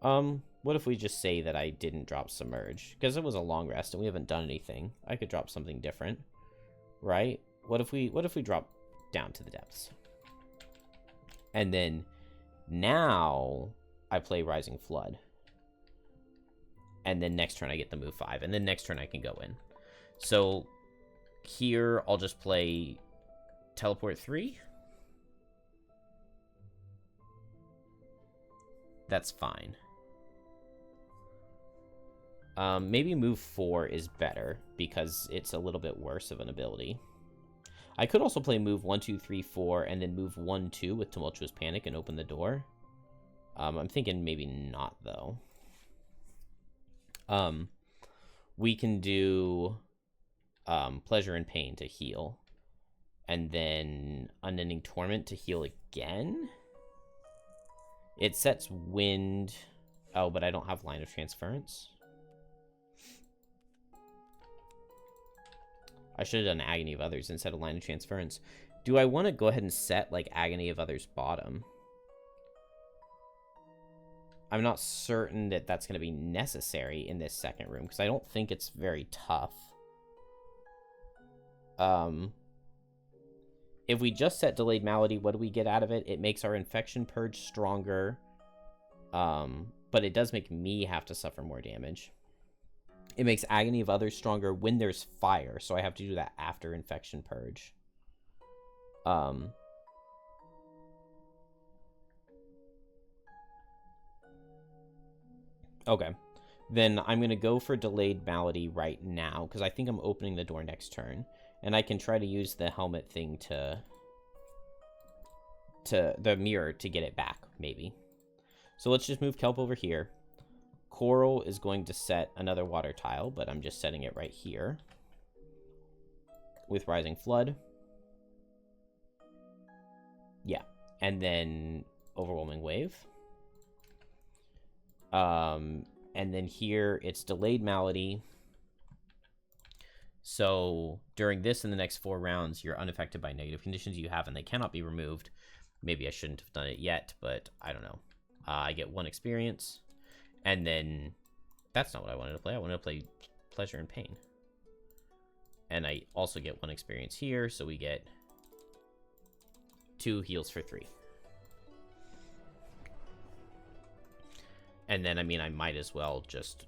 Speaker 1: What if we just say that I didn't drop Submerge? Because it was a long rest and we haven't done anything. I could drop something different, right? What if we drop down to the depths? And then now I play Rising Flood. And then next turn I get the move 5, and then next turn I can go in. So here I'll just play Teleport 3. That's fine. Maybe move 4 is better because it's a little bit worse of an ability. I could also play move 1, 2, 3, 4, and then move 1, 2 with Tumultuous Panic and open the door. I'm thinking maybe not, though. We can do Pleasure and Pain to heal. And then Unending Torment to heal again. It sets Wind. Oh, but I don't have Line of Transference. I should have done Agony of Others instead of Line of Transference. Do I want to go ahead and set, like, Agony of Others bottom? I'm not certain that that's going to be necessary in this second room, because I don't think it's very tough. If we just set Delayed Malady, what do we get out of it? It makes our Infection Purge stronger, but it does make me have to suffer more damage. It makes Agony of Others stronger when there's fire, so I have to do that after Infection Purge. Okay. Then I'm going to go for Delayed Malady right now, because I think I'm opening the door next turn. And I can try to use the helmet thing to the mirror to get it back, maybe. So let's just move Kelp over here. Coral is going to set another water tile, but I'm just setting it right here. With Rising Flood. Yeah. And then Overwhelming Wave. And then here, it's Delayed Malady. So during this and the next 4 rounds, you're unaffected by negative conditions you have, and they cannot be removed. Maybe I shouldn't have done it yet, but I don't know. I get 1 experience, and then that's not what I wanted to play. I wanted to play Pleasure and Pain. And I also get 1 experience here, so we get 2 heals for 3. And then, I mean, I might as well just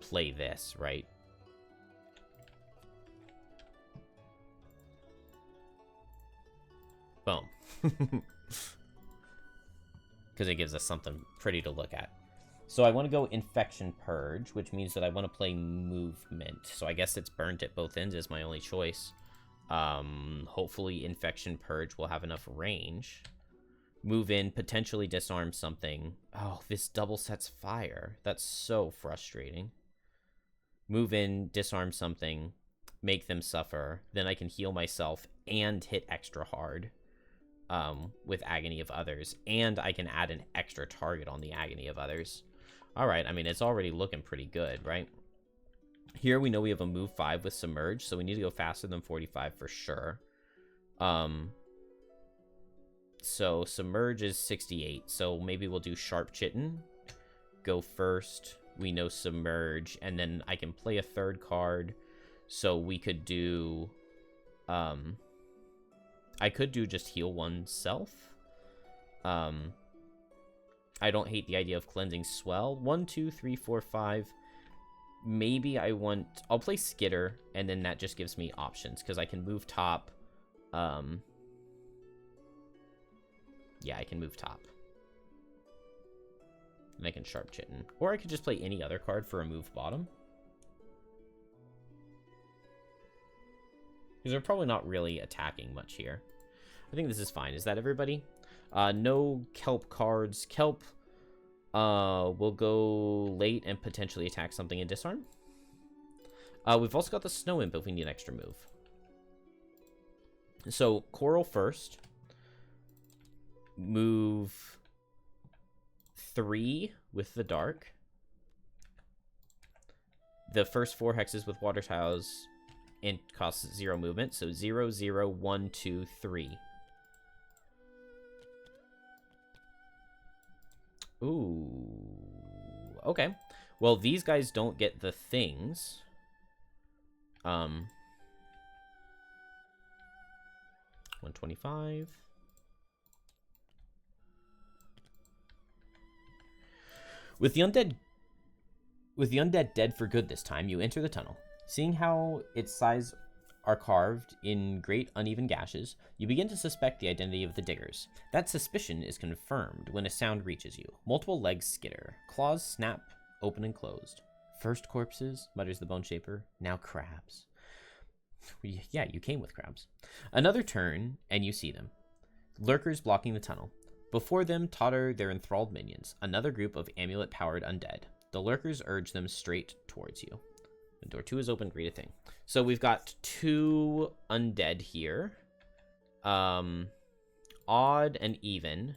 Speaker 1: play this, right? Boom. Because it gives us something pretty to look at. So I want to go Infection Purge, which means that I want to play Movement. So I guess it's burnt at both ends is my only choice. Hopefully Infection Purge will have enough range. Move in, potentially disarm something. Oh, this double sets fire. That's so frustrating. Move in, disarm something, make them suffer. Then I can heal myself and hit extra hard. With Agony of Others, and I can add an extra target on the Agony of Others. All right, I mean, it's already looking pretty good, right? Here we know we have a move 5 with Submerge, so we need to go faster than 45 for sure. So Submerge is 68, so maybe we'll do Sharp Chitin. Go first, we know Submerge, and then I can play a 3rd card, so we could do... I could do just heal oneself. I don't hate the idea of Cleansing Swell. 1, 2, 3, 4, 5. Maybe I'll play Skitter, and then that just gives me options, because I can move top. Yeah, I can move top. And I can Sharp Chitin. Or I could just play any other card for a move bottom. Because they're probably not really attacking much here. I think this is fine. Is that everybody? No Kelp cards. Kelp will go late and potentially attack something and disarm. We've also got the Snow Imp if we need an extra move. So, Coral first. Move 3 with the Dark. The first 4 hexes with water tiles and costs 0 movement. So 0, 0, 1, 2, 3. Ooh. Okay. Well, these guys don't get the things. 125. With the undead dead for good this time, you enter the tunnel. Seeing how its sides are carved in great uneven gashes, you begin to suspect the identity of the diggers. That suspicion is confirmed when a sound reaches you. Multiple legs skitter. Claws snap, open and closed. First corpses, mutters the Bone Shaper. Now crabs. Yeah, you came with crabs. Another turn, and you see them. Lurkers blocking the tunnel. Before them totter their enthralled minions, another group of amulet-powered undead. The Lurkers urge them straight towards you. Door 2 is open, greet a thing. So we've got 2 undead here. Odd and even.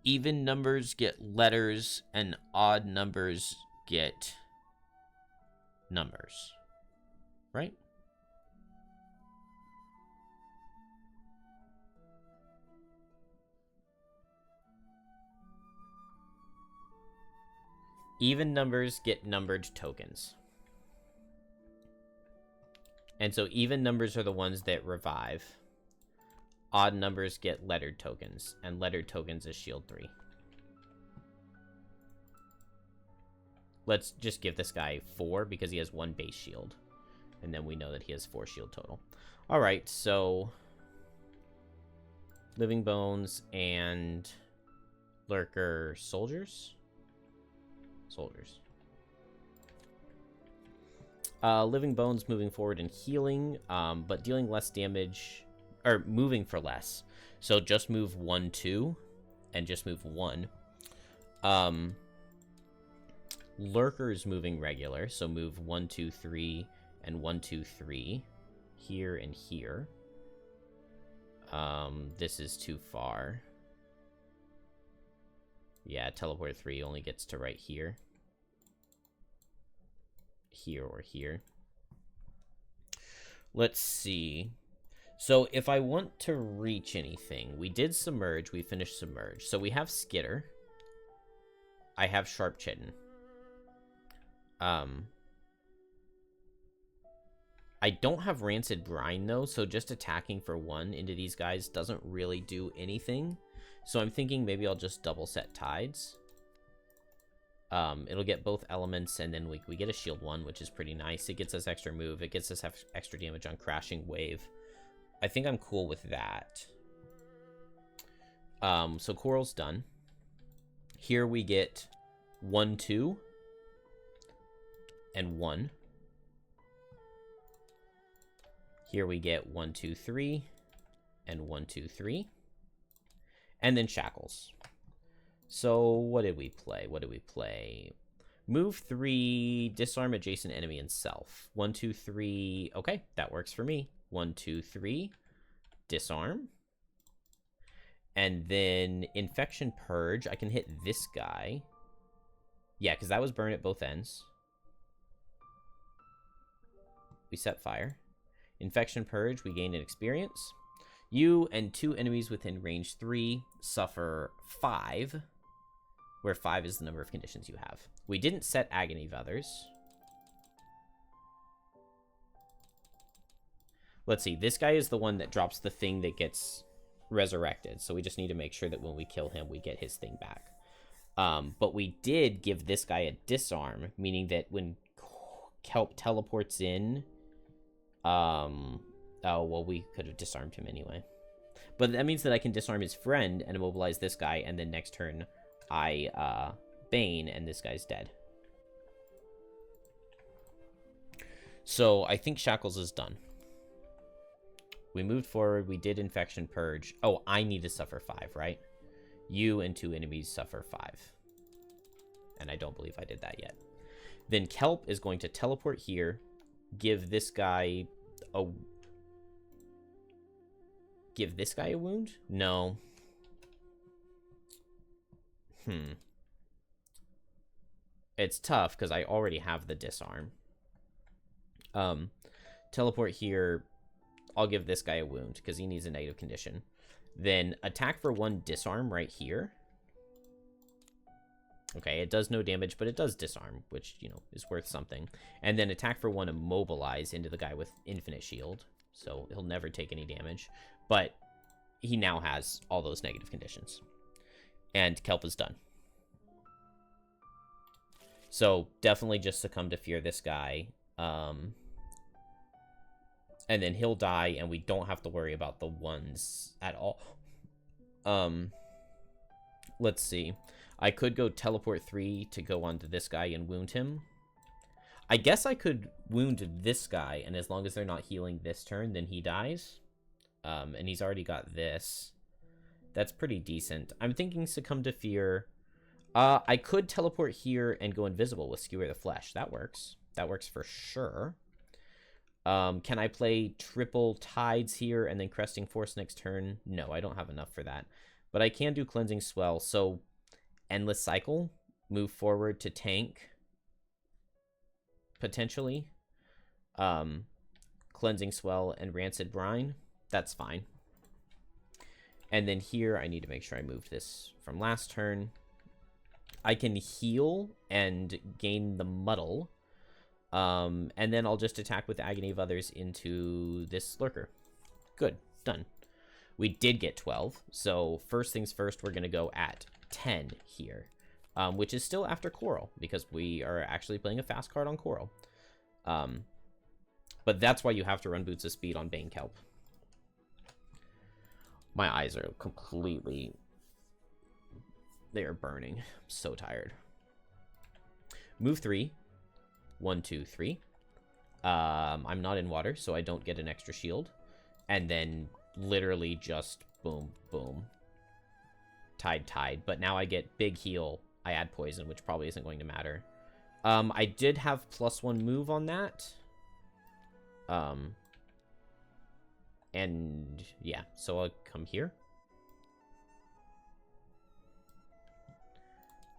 Speaker 1: Even numbers get letters, and odd numbers get numbers. Right? Even numbers get numbered tokens. And so even numbers are the ones that revive. Odd numbers get lettered tokens, and lettered tokens is shield 3. Let's just give this guy 4 because he has 1 base shield. And then we know that he has 4 shield total. Alright, so... Living Bones and... Lurker soldiers? Soldiers. Living Bones moving forward and healing, but dealing less damage... Or moving for less. So just move 1, 2, and just move 1. Lurker is moving regular, so move 1, 2, 3, and 1, 2, 3. Here and here. This is too far. Yeah, teleport 3 only gets to right here. Here or here. Let's see. So if I want to reach anything, we did Submerge, we finished Submerge. So we have Skitter. I have Sharp Chitin. I don't have Rancid Brine, though, so just attacking for 1 into these guys doesn't really do anything. So I'm thinking maybe I'll just double set Tides. It'll get both elements, and then we get a shield 1, which is pretty nice. It gets us extra move. It gets us extra damage on Crashing Wave. I think I'm cool with that. So Coral's done. Here we get 1, 2, and 1. Here we get 1, 2, 3, and 1, 2, 3. And then Shackles. So what did we play? What did we play? Move 3, disarm adjacent enemy and self. 1, 2, 3. Okay, that works for me. 1, 2, 3. Disarm. And then Infection Purge. I can hit this guy. Yeah, because that was burn at both ends. We set fire. Infection Purge, we gain an experience. You and 2 enemies within range 3 suffer 5, where 5 is the number of conditions you have. We didn't set Agony of Others. Let's see, this guy is the one that drops the thing that gets resurrected, so we just need to make sure that when we kill him, we get his thing back. But we did give this guy a disarm, meaning that when Kelp teleports in... oh, well, we could have disarmed him anyway. But that means that I can disarm his friend and immobilize this guy, and then next turn I Bane, and this guy's dead. So I think Shackles is done. We moved forward, we did Infection Purge. Oh, I need to suffer 5, right? You and 2 enemies suffer 5. And I don't believe I did that yet. Then Kelp is going to teleport here, give this guy a... Give this guy a wound? No. It's tough, because I already have the disarm. Teleport here. I'll give this guy a wound, because he needs a negative condition. Then attack for 1 disarm right here. Okay, it does no damage, but it does disarm, which, you know, is worth something. And then attack for 1 immobilize into the guy with infinite shield. So he'll never take any damage. But he now has all those negative conditions. And Kelp is done. So definitely just succumb to fear this guy. And then he'll die, and we don't have to worry about the ones at all. Let's see. I could go teleport 3 to go onto this guy and wound him. I guess I could wound this guy, and as long as they're not healing this turn, then he dies. And he's already got this. That's pretty decent. I'm thinking Succumb to Fear. I could teleport here and go invisible with Skewer the Flesh. That works. That works for sure. Can I play triple Tides here and then Cresting Force next turn? No, I don't have enough for that. But I can do Cleansing Swell. So, Endless Cycle. Move forward to tank. Potentially. Cleansing Swell and Rancid Brine. That's fine. And then here, I need to make sure I moved this from last turn. I can heal and gain the Muddle. And then I'll just attack with Agony of Others into this Lurker. Good. Done. We did get 12. So first things first, we're going to go at 10 here. which is still after Coral, because we are actually playing a fast card on Coral. But that's why you have to run Boots of Speed on Bane Kelp. My eyes are completely... They are burning. I'm so tired. Move 3. 1, 2, 3. I'm not in water, so I don't get an extra shield. And then literally just boom, boom. Tide. But now I get big heal. I add poison, which probably isn't going to matter. I did have +1 move on that. And yeah, so I'll come here.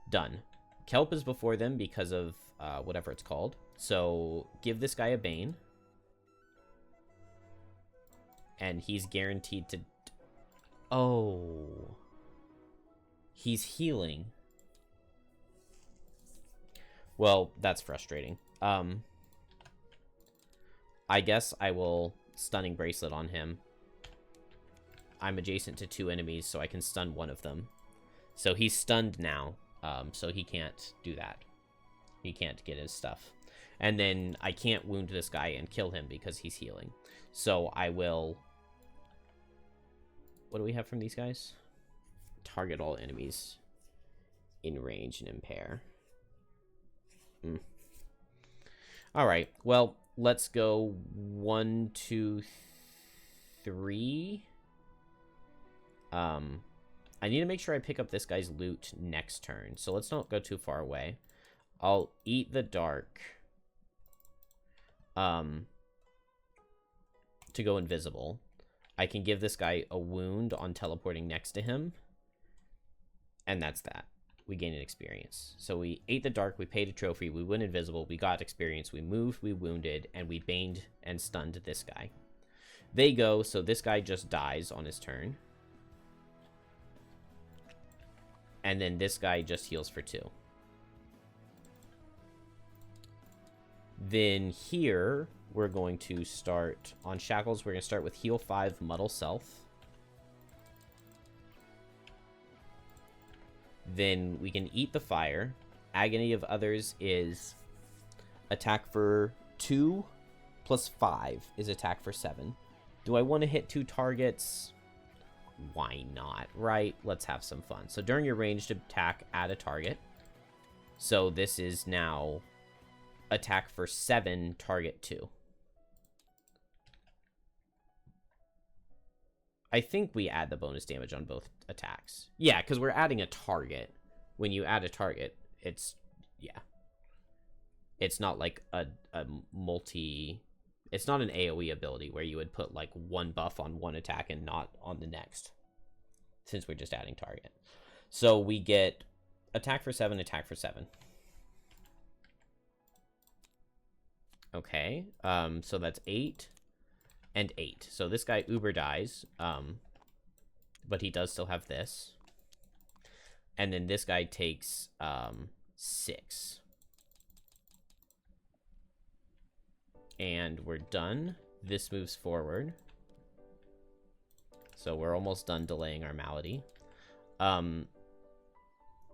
Speaker 1: Done. Kelp is before them because of whatever it's called. So give this guy a Bane. And he's guaranteed to... Oh. He's healing. Well, that's frustrating. I guess I will Stunning Bracelet on him. I'm adjacent to 2 enemies, so I can stun one of them. So he's stunned now, so he can't do that. He can't get his stuff. And then I can't wound this guy and kill him because he's healing. So I will... What do we have from these guys? Target all enemies in range and impair. Alright, well, let's go 1, 2, 3. I need to make sure I pick up this guy's loot next turn, so let's not go too far away. I'll eat the dark to go invisible. I can give this guy a wound on teleporting next to him, and that's that. We gain an experience. So we ate the dark, we paid a trophy, we went invisible, we got experience, we moved, we wounded, and we baned and stunned this guy. They go, so this guy just dies on his turn. And then this guy just heals for 2. Then here, we're going to start on Shackles. We're going to start with heal 5, Muddle Self. Then we can eat the fire. Agony of Others is attack for 2 plus 5 is attack for 7. Do I want to hit 2 targets? Why not, right? Let's have some fun. So during your ranged attack, add a target. So this is now attack for 7, target 2. I think we add the bonus damage on both attacks. Yeah, because we're adding a target. When you add a target, it's... Yeah. It's not like a multi... It's not an AoE ability where you would put, like, 1 buff on one attack and not on the next. Since we're just adding target. So we get attack for 7, attack for 7. Okay. So that's 8. And 8. So this guy uber dies, but he does still have this. And then this guy takes 6. And we're done. This moves forward. So we're almost done delaying our malady.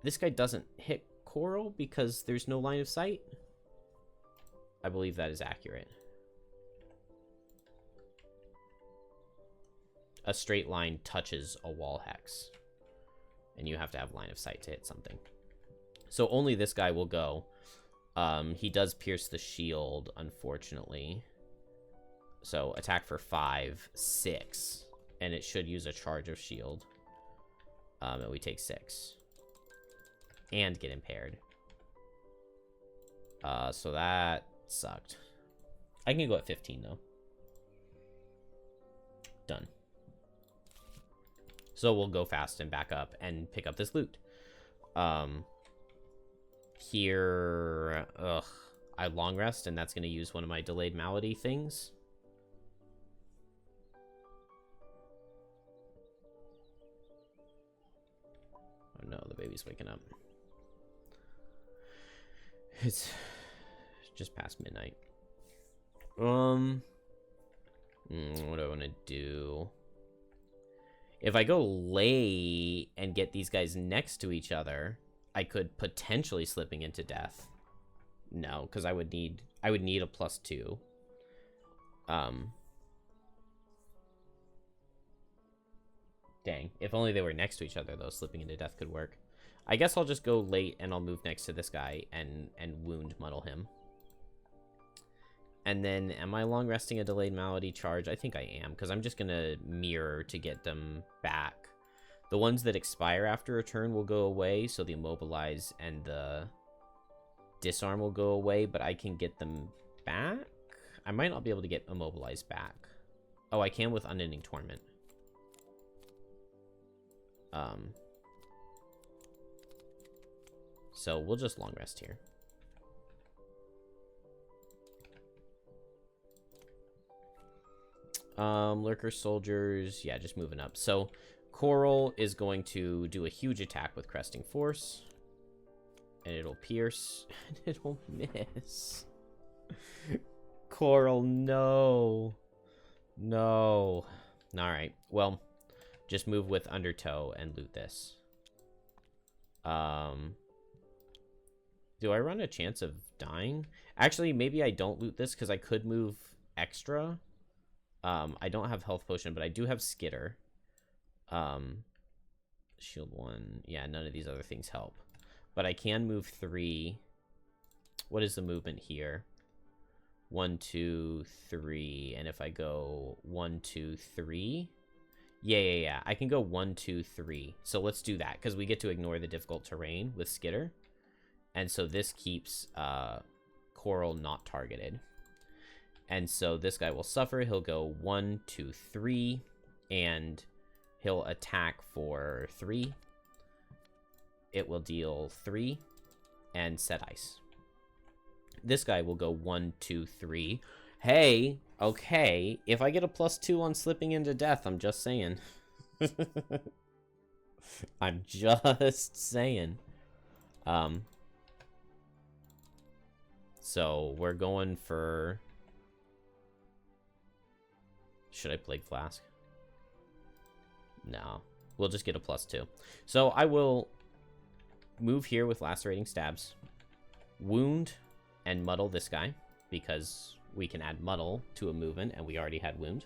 Speaker 1: This guy doesn't hit Coral because there's no line of sight. I believe that is accurate. A straight line touches a wall hex. And you have to have line of sight to hit something. So only this guy will go. He does pierce the shield, unfortunately. So attack for 5, 6. And it should use a charge of shield. And we take 6. And get impaired. So that sucked. I can go at 15, though. Done. So we'll go fast and back up and pick up this loot. Here, I long rest, and that's going to use one of my delayed malady things. Oh no, the baby's waking up. It's just past midnight. What do I want to do? If I go lay and get these guys next to each other, I could potentially slipping into death. No, because I would need a +2. Dang. If only they were next to each other, though, slipping into death could work. I guess I'll just go late and I'll move next to this guy and wound muddle him. And then, am I long resting a delayed malady charge? I think I am, because I'm just going to mirror to get them back. The ones that expire after a turn will go away, so the immobilize and the disarm will go away, but I can get them back? I might not be able to get immobilized back. Oh, I can with Unending Torment. So we'll just long rest here. Lurker soldiers, yeah, just moving up. So Coral is going to do a huge attack with Cresting Force. And it'll pierce. And it'll miss. Coral, no. No. Alright, well, just move with Undertow and loot this. Do I run a chance of dying? Actually, maybe I don't loot this because I could move extra. I don't have health potion, but I do have skitter. Shield 1. Yeah, none of these other things help. But I can move 3. What is the movement here? 1, 2, 3. And if I go 1, 2, 3. Yeah. I can go 1, 2, 3. So let's do that because we get to ignore the difficult terrain with skitter. And so this keeps Coral not targeted. And so this guy will suffer. He'll go 1, 2, 3. And he'll attack for 3. It will deal 3 and set ice. This guy will go 1, 2, 3. Hey, okay. If I get a +2 on slipping into death, I'm just saying. I'm just saying. So we're going for... Should I Plague Flask? No. We'll just get a +2. So I will move here with Lacerating Stabs. Wound and Muddle this guy. Because we can add Muddle to a movement, and we already had Wound.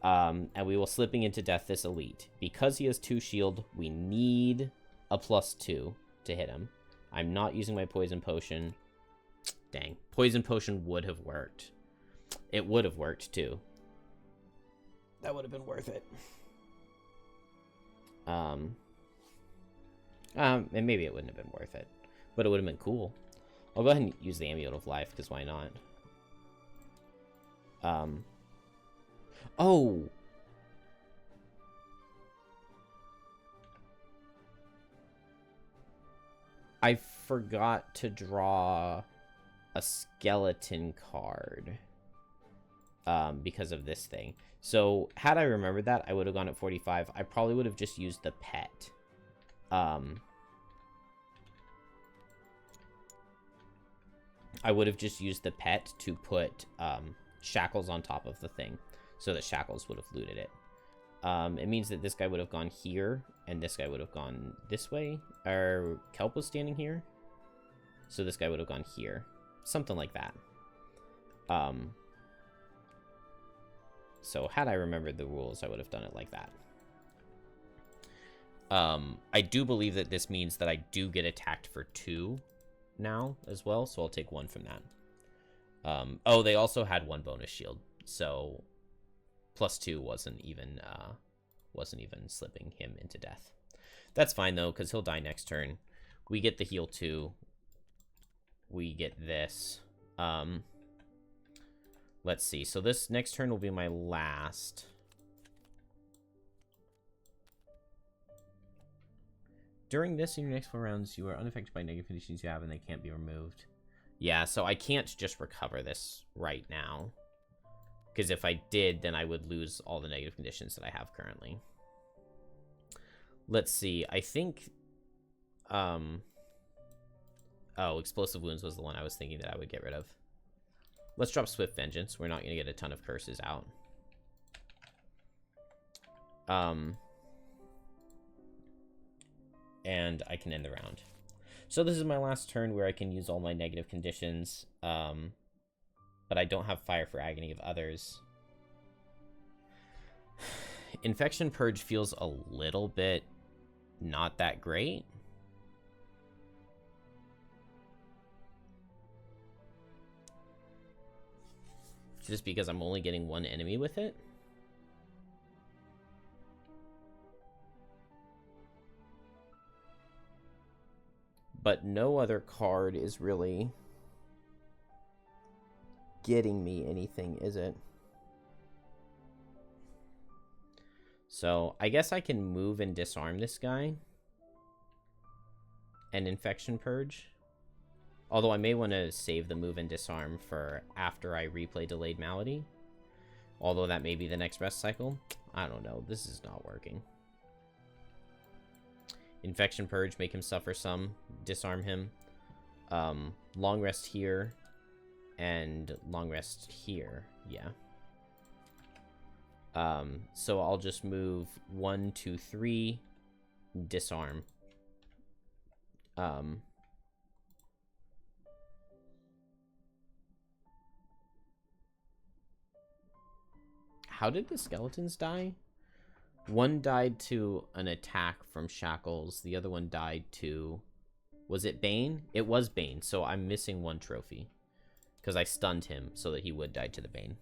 Speaker 1: And we will Slipping into Death this Elite. Because he has 2 shield, we need a +2 to hit him. I'm not using my Poison Potion. Dang. Poison Potion would have worked. It would have worked, too. That would have been worth it. And maybe it wouldn't have been worth it. But it would have been cool. I'll go ahead and use the Amulet of Life, because why not? Oh! I forgot to draw a skeleton card. Because of this thing. So, had I remembered that, I would have gone at 45. I probably would have just used the pet. I would have just used the pet to put Shackles on top of the thing. So that Shackles would have looted it. It means that this guy would have gone here. And this guy would have gone this way. Or Kelp was standing here. So this guy would have gone here. Something like that. So had I remembered the rules, I would have done it like that. I do believe that this means that I do get attacked for 2 now as well, so I'll take 1 from that. Oh, they also had 1 bonus shield, so +2 wasn't even slipping him into death. That's fine though, because he'll die next turn. We get the heal 2. We get this. Let's see. So this next turn will be my last. During this and your next 4 rounds, you are unaffected by negative conditions you have, and they can't be removed. Yeah, so I can't just recover this right now. Because if I did, then I would lose all the negative conditions that I have currently. Let's see. I think... Oh, Explosive Wounds was the one I was thinking that I would get rid of. Let's drop Swift Vengeance. We're not going to get a ton of curses out. And I can end the round. So this is my last turn where I can use all my negative conditions, but I don't have Fire for Agony of others. Infection Purge feels a little bit not that great. Just because I'm only getting one enemy with it. But no other card is really getting me anything, is it? So I guess I can move and disarm this guy. And Infection Purge. Although I may want to save the move and disarm for after I replay Delayed Malady. Although that may be the next rest cycle. I don't know. This is not working. Infection Purge, make him suffer some. Disarm him. Long rest here. And long rest here. Yeah. So I'll just move 1, 2, 3. Disarm. How did the skeletons die? One died to an attack from Shackles. The other one died to... Was it Bane? It was Bane, so I'm missing one trophy. Because I stunned him so that he would die to the Bane.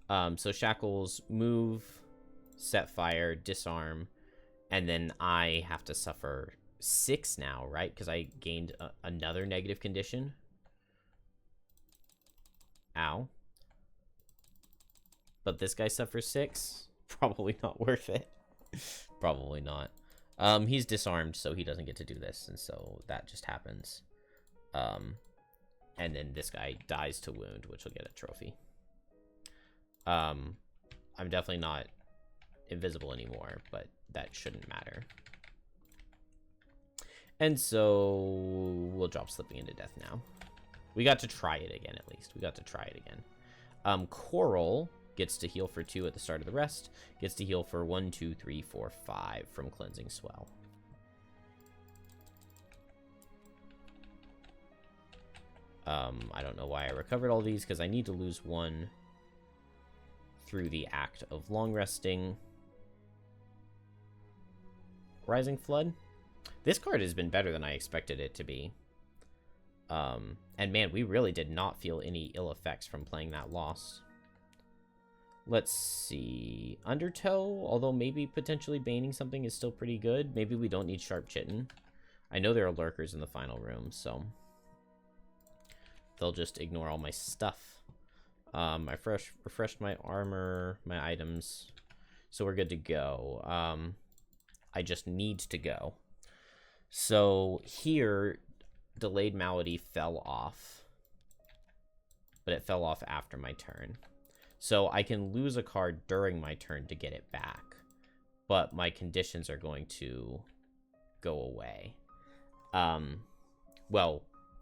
Speaker 1: So Shackles, move, set fire, disarm, and then I have to suffer 6 now, right? Because I gained another negative condition. Ow. But this guy suffers 6. Probably not worth it. Probably not. He's disarmed, so he doesn't get to do this, and so that just happens. And then this guy dies to wound, which will get a trophy. I'm definitely not invisible anymore, but that shouldn't matter. And so we'll drop Slipping into Death now. We got to try it again, at least. We got to try it again. Coral gets to heal for 2 at the start of the rest. Gets to heal for 1, 2, 3, 4, 5 from Cleansing Swell. I don't know why I recovered all these, because I need to lose 1 through the act of long resting. Rising Flood. This card has been better than I expected it to be. And man, we really did not feel any ill effects from playing that Lost. Let's see. Undertow, although maybe potentially baning something is still pretty good. Maybe we don't need Sharp Chitin. I know there are lurkers in the final room, so they'll just ignore all my stuff. I refreshed my armor, my items, so we're good to go. I just need to go. So here, Delayed Malady fell off, but it fell off after my turn. So I can lose a card during my turn to get it back, but my conditions are going to go away. Well,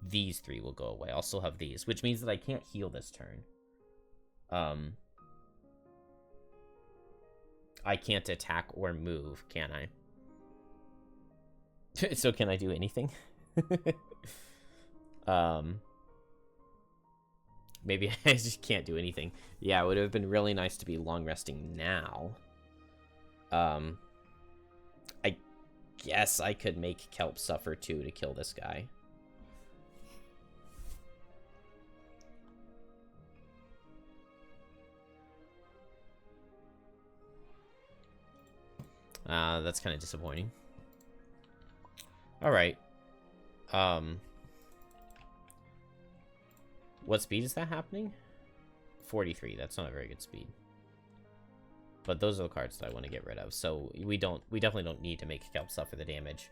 Speaker 1: these 3 will go away. I'll still have these, which means that I can't heal this turn. I can't attack or move, can I? So can I do anything? Maybe I just can't do anything. Yeah, it would have been really nice to be long resting now. I guess I could make Kelp suffer 2 to kill this guy. That's kind of disappointing. All right. What speed is that happening? 43. That's not a very good speed. But those are the cards that I want to get rid of. So we definitely don't need to make Kelp suffer the damage.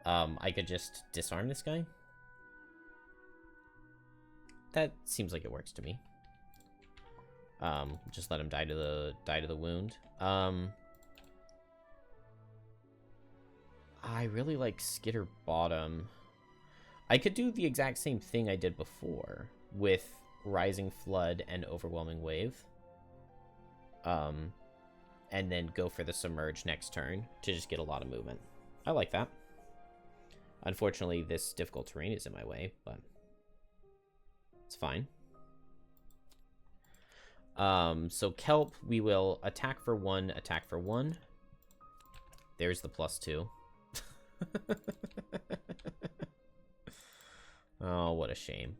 Speaker 1: I could just disarm this guy. That seems like it works to me. Just let him die to the wound. I really like Skitter Bottom. I could do the exact same thing I did before with Rising Flood and Overwhelming Wave. And then go for the Submerge next turn to just get a lot of movement. I like that. Unfortunately, this difficult terrain is in my way, but it's fine. So Kelp, we will attack for 1, attack for 1. There's the +2. Oh, what a shame.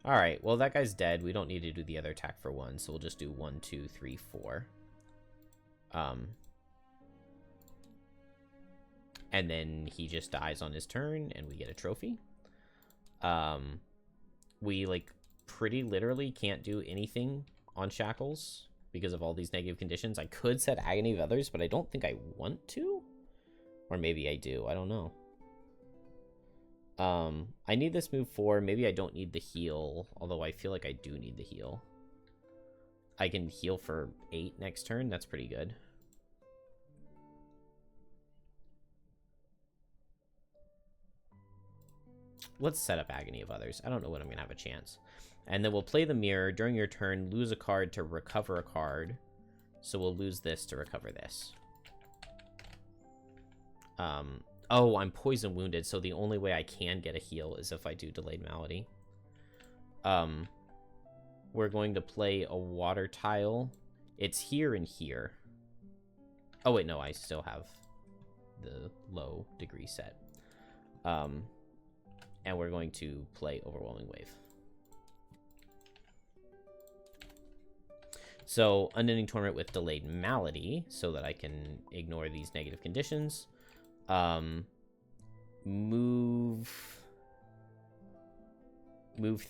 Speaker 1: Alright, well, that guy's dead. We don't need to do the other attack for 1, so we'll just do 1, 2, 3, 4. And then he just dies on his turn, and we get a trophy. We, like, pretty literally can't do anything on Shackles because of all these negative conditions. I could set Agony of Others, but I don't think I want to. Or maybe I do. I don't know. I need this move 4. Maybe I don't need the heal, although I feel like I do need the heal. I can heal for 8 next turn. That's pretty good. Let's set up Agony of Others. I don't know when I'm going to have a chance. And then we'll play the mirror. During your turn, lose a card to recover a card. So we'll lose this to recover this. Oh, I'm poison wounded, so the only way I can get a heal is if I do Delayed Malady. We're going to play a water tile. It's here and here. Oh, wait, no, I still have the low degree set. And we're going to play Overwhelming Wave. So, Unending Torment with Delayed Malady, so that I can ignore these negative conditions. Move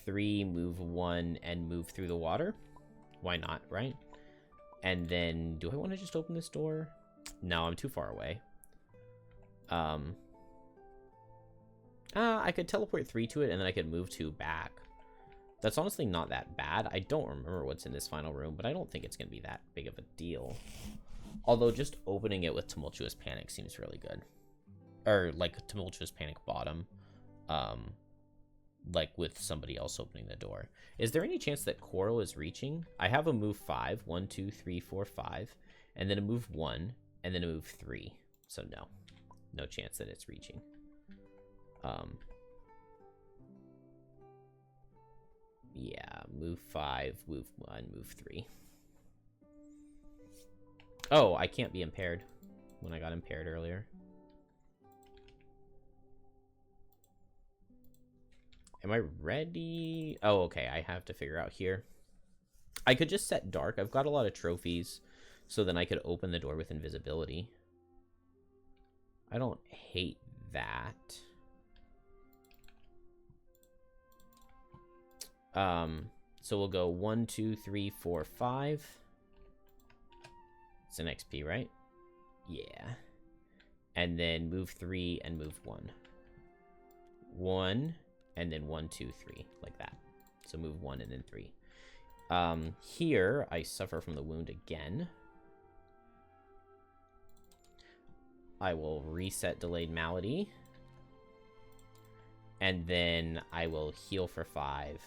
Speaker 1: 3, move 1, and move through the water. Why not, right? And then, do I want to just open this door? No, I'm too far away. I could teleport 3 to it, and then I could move 2 back. That's honestly not that bad. I don't remember what's in this final room, but I don't think it's going to be that big of a deal. Although, just opening it with Tumultuous Panic seems really good. Or, like, Tumultuous Panic bottom. Like, with somebody else opening the door. Is there any chance that Coral is reaching? I have a move 5. 1, 2, 3, 4, 5. And then a move 1. And then a move 3. So, no. No chance that it's reaching. Yeah, move 5, move 1, move 3. Oh, I can't be impaired when I got impaired earlier. Am I ready? Oh, okay, I have to figure out here. I could just set dark. I've got a lot of trophies, so then I could open the door with invisibility. I don't hate that. So we'll go 1, 2, 3, 4, 5. It's an XP, right? Yeah. And then move 3 and move 1. 1, and then 1, 2, 3, like that. So move 1 and then 3. Here, I suffer from the wound again. I will reset Delayed Malady. And then I will heal for 5.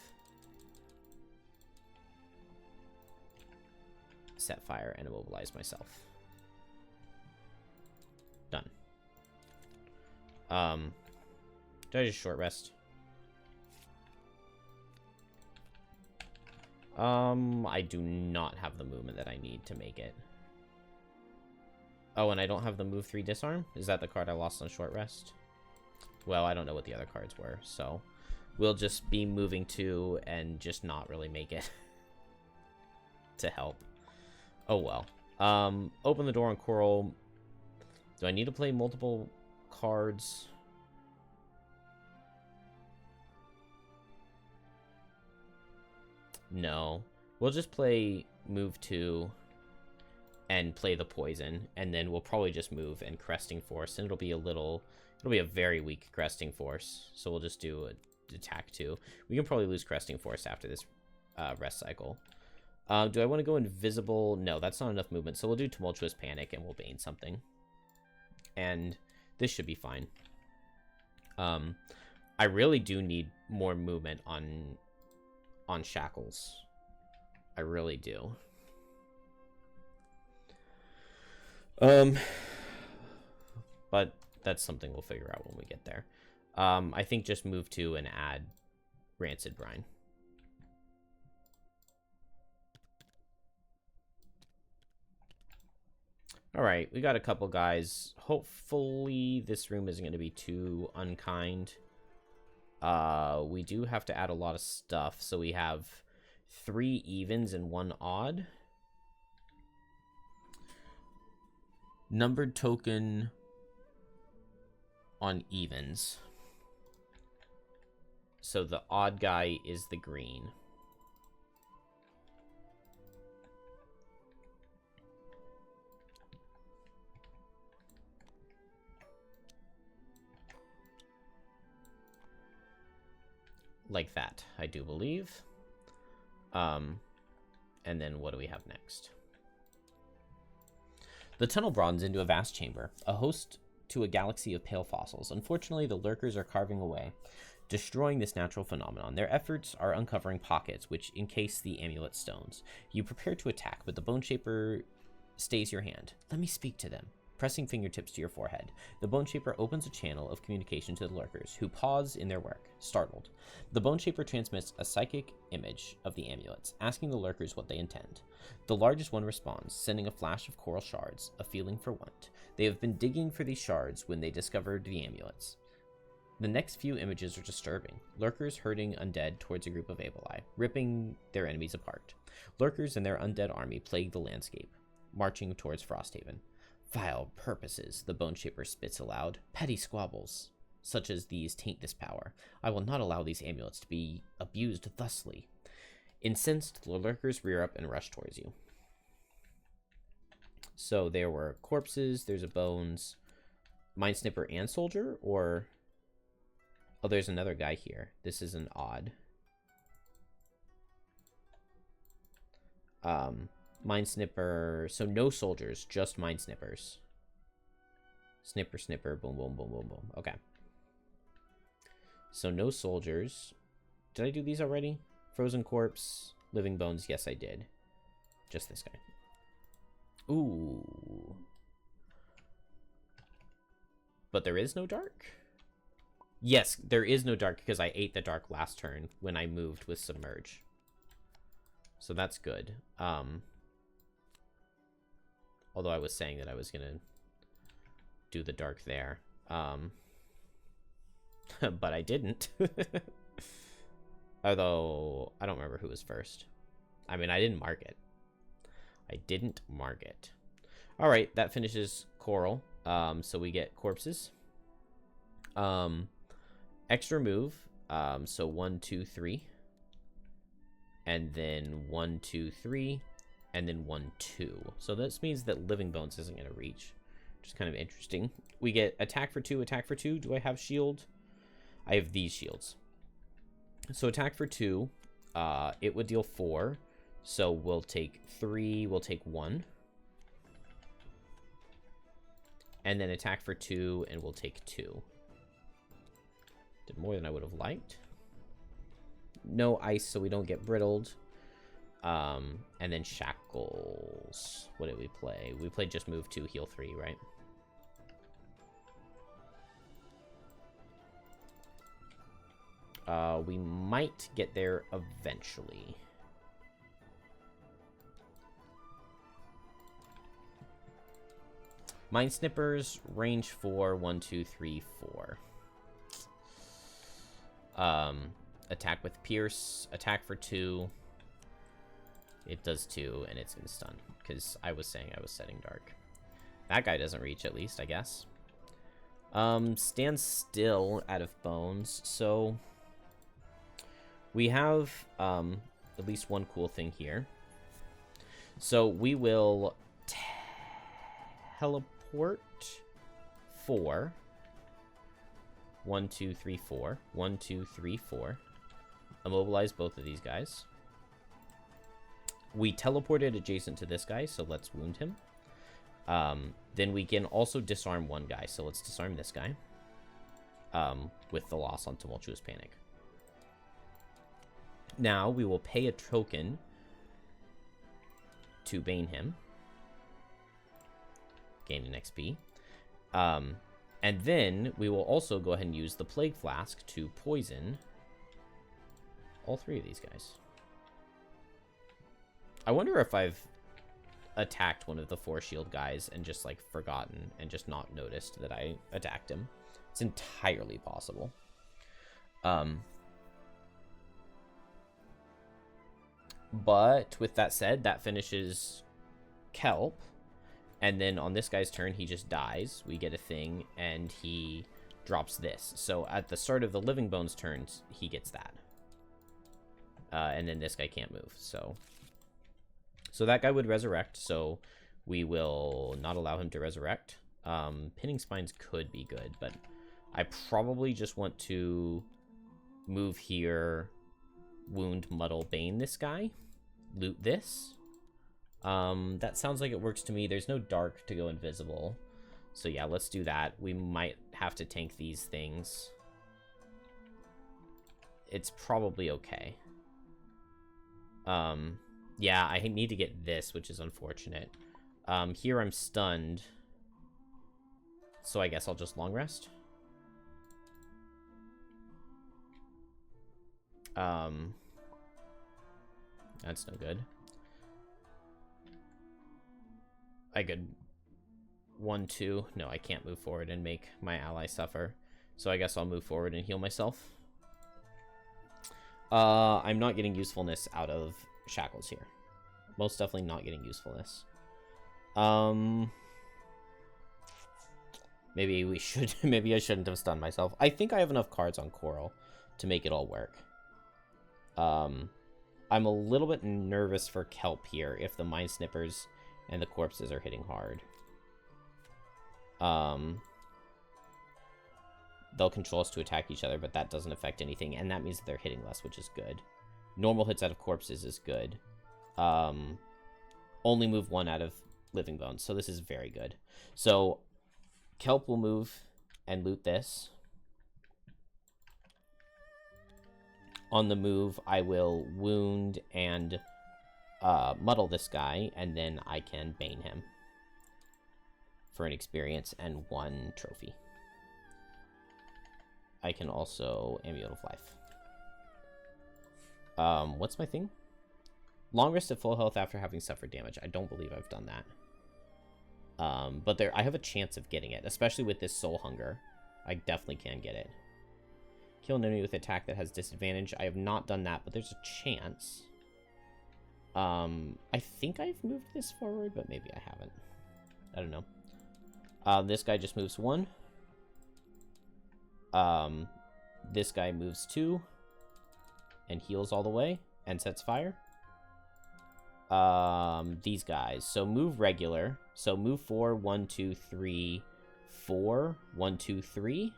Speaker 1: Set fire and immobilize myself. Done. Did I just short rest? I do not have the movement that I need to make it. Oh, and I don't have the move 3 disarm? Is that the card I lost on short rest? Well, I don't know what the other cards were, so we'll just be moving 2 and just not really make it to help. Oh, well. Open the door on Coral. Do I need to play multiple cards? No. We'll just play move 2 and play the poison, and then we'll probably just move and Cresting Force, and it'll be a very weak Cresting Force, so we'll just do a attack 2. We can probably lose Cresting Force after this rest cycle. Do I want to go invisible? No, that's not enough movement. So we'll do Tumultuous Panic and we'll Bane something. And this should be fine. I really do need more movement on Shackles. I really do. But that's something we'll figure out when we get there. I think just move 2 and add Rancid Brine. Alright, we got a couple guys. Hopefully this room isn't going to be too unkind. We do have to add a lot of stuff, so we have 3 evens and 1 odd. Numbered token on evens. So the odd guy is the green. Like that, I do believe. And then what do we have next? The tunnel broadens into a vast chamber, a host to a galaxy of pale fossils. Unfortunately, the lurkers are carving away, destroying this natural phenomenon. Their efforts are uncovering pockets which encase the amulet stones. You prepare to attack, but the Bone Shaper stays your hand. Let me speak to them. Pressing fingertips to your forehead, the Bone Shaper opens a channel of communication to the lurkers, who pause in their work, startled. The Bone Shaper transmits a psychic image of the amulets, asking the lurkers what they intend. The largest one responds, sending a flash of coral shards, a feeling for want. They have been digging for these shards when they discovered the amulets. The next few images are disturbing. Lurkers herding undead towards a group of Abelai, ripping their enemies apart. Lurkers and their undead army plague the landscape, marching towards Frosthaven. Vile purposes, the Bone Shaper spits aloud. Petty squabbles, such as these, taint this power. I will not allow these amulets to be abused thusly. Incensed, the lurkers rear up and rush towards you. So there were corpses, there's a bones, Mind Snipper and soldier, or... Oh, there's another guy here. This is an odd. Mind Snipper, so no soldiers, just Mind Snippers. Snipper, snipper, boom, boom, boom, boom, boom. Okay. So no soldiers. Did I do these already? Frozen Corpse, Living Bones, yes I did. Just this guy. Ooh. But there is no dark? Yes, there is no dark because I ate the dark last turn when I moved with Submerge. So that's good. Although I was saying that I was going to do the dark there. But I didn't. Although, I don't remember who was first. I mean, I didn't mark it. Alright, that finishes Coral. So we get corpses. Extra move. So 1, 2, 3. And then 1, 2, 3. And then 1, 2. So this means that Living Bones isn't going to reach, which is kind of interesting. We get attack for 2, attack for 2. Do I have shield? I have these shields. So attack for 2, it would deal 4. So we'll take 3, we'll take 1. And then attack for 2, and we'll take 2. Did more than I would have liked. No ice, so we don't get brittled. And then Shackles. What did we play? We played just move 2, heal 3, right? We might get there eventually. Mind Snippers, range 4, 1, 2, 3, 4. Attack with Pierce, attack for 2. It does 2, and it's going to stun, because I was saying I was setting dark. That guy doesn't reach, at least, I guess. Stand still out of bones, so... We have, at least one cool thing here. So we will teleport 4. 1, 2, 3, 4. 1, 2, 3, 4. Immobilize both of these guys. We teleported adjacent to this guy, so let's wound him. Then we can also disarm one guy, so let's disarm this guy. With the loss on Tumultuous Panic. Now we will pay a token to bane him. Gain an XP. And then we will also go ahead and use the Plague Flask to poison all 3 of these guys. I wonder if I've attacked one of the Force Shield guys and just, like, forgotten and just not noticed that I attacked him. It's entirely possible. But with that said, that finishes Kelp. And then on this guy's turn, he just dies. We get a thing, and he drops this. So at the start of the Living Bones turns, he gets that. And then this guy can't move. So that guy would resurrect. So we will not allow him to resurrect. Pinning Spines could be good, but I probably just want to move here, Wound, Muddle, Bane this guy, loot this. That sounds like it works to me. There's no dark to go invisible. So yeah, let's do that. We might have to tank these things. It's probably okay. Yeah, I need to get this, which is unfortunate. Here I'm stunned. So I guess I'll just long rest. That's no good. I could 1, 2. No, I can't move forward and make my ally suffer. So I guess I'll move forward and heal myself. I'm not getting usefulness out of Shackles here. Most definitely not getting usefulness. Maybe we should. Maybe I shouldn't have stunned myself. I think I have enough cards on Coral to make it all work. I'm a little bit nervous for Kelp here if the Mind Snippers and the corpses are hitting hard. They'll control us to attack each other, but that doesn't affect anything, and that means that they're hitting less, which is good. Normal hits out of corpses is good. Only move 1 out of Living Bones, so this is very good. So Kelp will move and loot this. On the move, I will wound and muddle this guy, and then I can bane him for an experience and 1 trophy. I can also Amulet of Life. What's my thing? Long rest at full health after having suffered damage. I don't believe I've done that. But I have a chance of getting it, especially with this Soul Hunger. I definitely can get it. Kill an enemy with attack that has disadvantage. I have not done that, but there's a chance. I think I've moved this forward, but maybe I haven't. I don't know. This guy just moves 1. This guy moves 2 and heals all the way and sets fire. These guys. So move regular. So move 4, 1, 2, 3, 4, 1, 2, 3.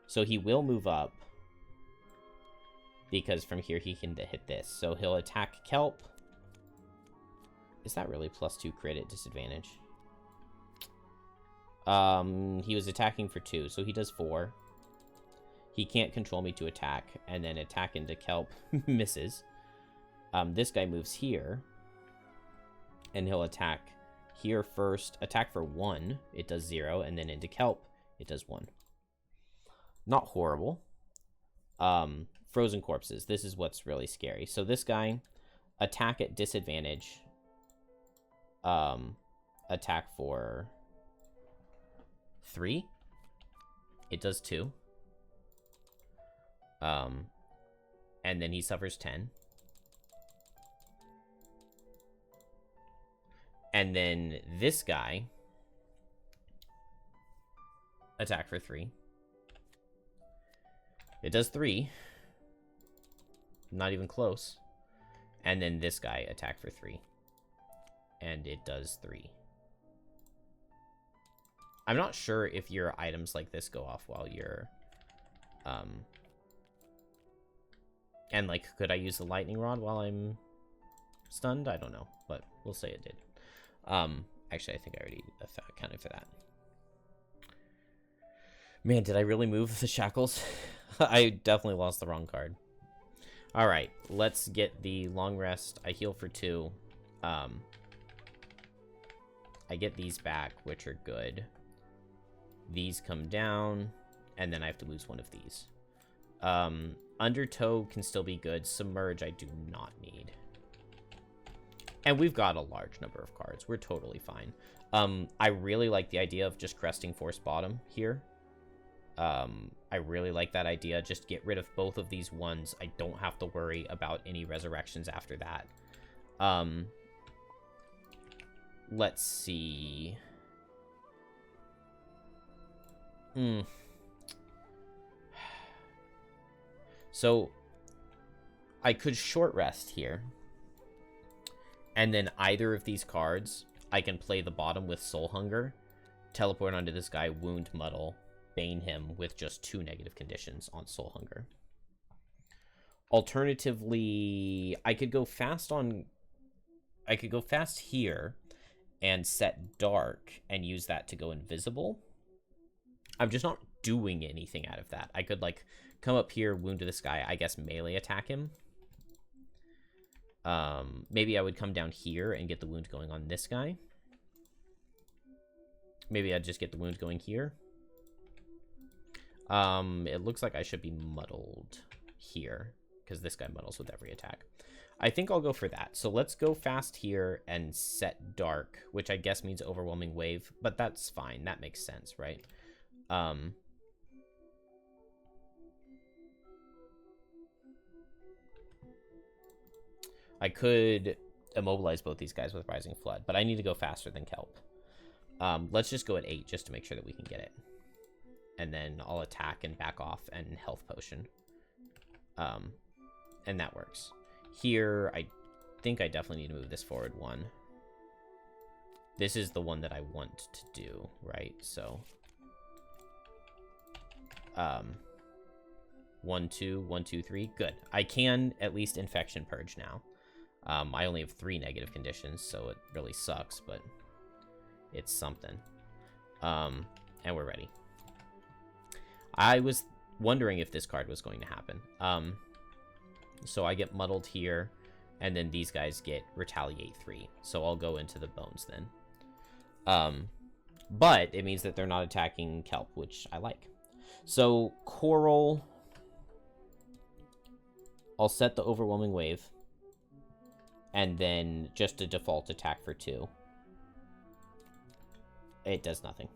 Speaker 1: So he will move up because from here he can hit this. So he'll attack Kelp. Is that really +2 crit at disadvantage? He was attacking for 2, so he does 4. He can't control me to attack, and then attack into Kelp misses. This guy moves here, and he'll attack here first. Attack for 1, it does 0, and then into Kelp, it does 1. Not horrible. Frozen corpses. This is what's really scary. So this guy, attack at disadvantage. Attack for 3. It does 2. And then he suffers 10. And then this guy, attack for 3. It does 3. Not even close. And then this guy, attack for 3. And it does 3. I'm not sure if your items like this go off while you're... And, like, could I use the lightning rod while I'm stunned? I don't know, but we'll say it did. Actually, I think I already accounted for that. Man, did I really move the Shackles? I definitely lost the wrong card. All right, let's get the long rest. I heal for 2. I get these back, which are good. These come down, and then I have to lose one of these. Undertow can still be good. Submerge I do not need. And we've got a large number of cards. We're totally fine. I really like the idea of just cresting Force Bottom here. I really like that idea. Just get rid of both of these ones. I don't have to worry about any resurrections after that. Let's see. So I could short rest here. And then either of these cards, I can play the bottom with Soul Hunger, teleport onto this guy, Wound Muddle, Bane him with just 2 negative conditions on Soul Hunger. Alternatively, I could go fast here and set Dark and use that to go invisible. I'm just not doing anything out of that. I could, like, come up here, wound to this guy, I guess melee attack him. Maybe I would come down here and get the wound going on this guy. Maybe I'd just get the wound going here. It looks like I should be muddled here, because this guy muddles with every attack. I think I'll go for that. So let's go fast here and set Dark, which I guess means Overwhelming Wave, but that's fine. That makes sense, right? I could immobilize both these guys with Rising Flood, but I need to go faster than Kelp. Let's just go at 8 just to make sure that we can get it. And then I'll attack and back off and health potion. And that works. Here, I think I definitely need to move this forward 1. This is the one that I want to do, right? So, 1, 2, 1, 2, 3. Good. I can at least Infection Purge now. I only have 3 negative conditions, so it really sucks, but it's something. And we're ready. I was wondering if this card was going to happen. So I get muddled here, and then these guys get Retaliate 3. So I'll go into the bones then. But it means that they're not attacking Kelp, which I like. So Coral, I'll set the Overwhelming Wave, and then just a default attack for 2. It does nothing.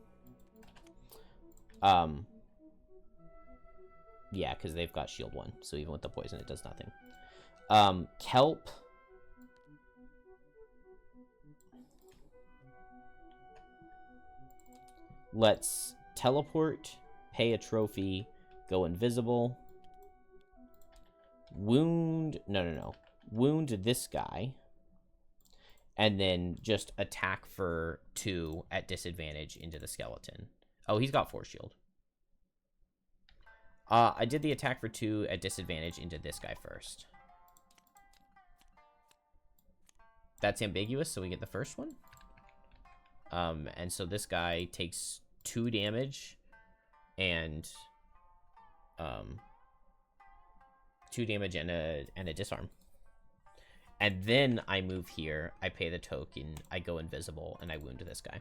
Speaker 1: Yeah, because they've got shield 1, so even with the poison, it does nothing. Kelp. Let's teleport, pay a trophy, go invisible. Wound, no. Wound this guy. And then just attack for 2 at disadvantage into the skeleton. Oh, he's got Force Shield. I did the attack for 2 at disadvantage into this guy first. That's ambiguous, so we get the first one. And so this guy takes 2 damage and 2 damage and a disarm. And then I move here, I pay the token, I go invisible, and I wound this guy.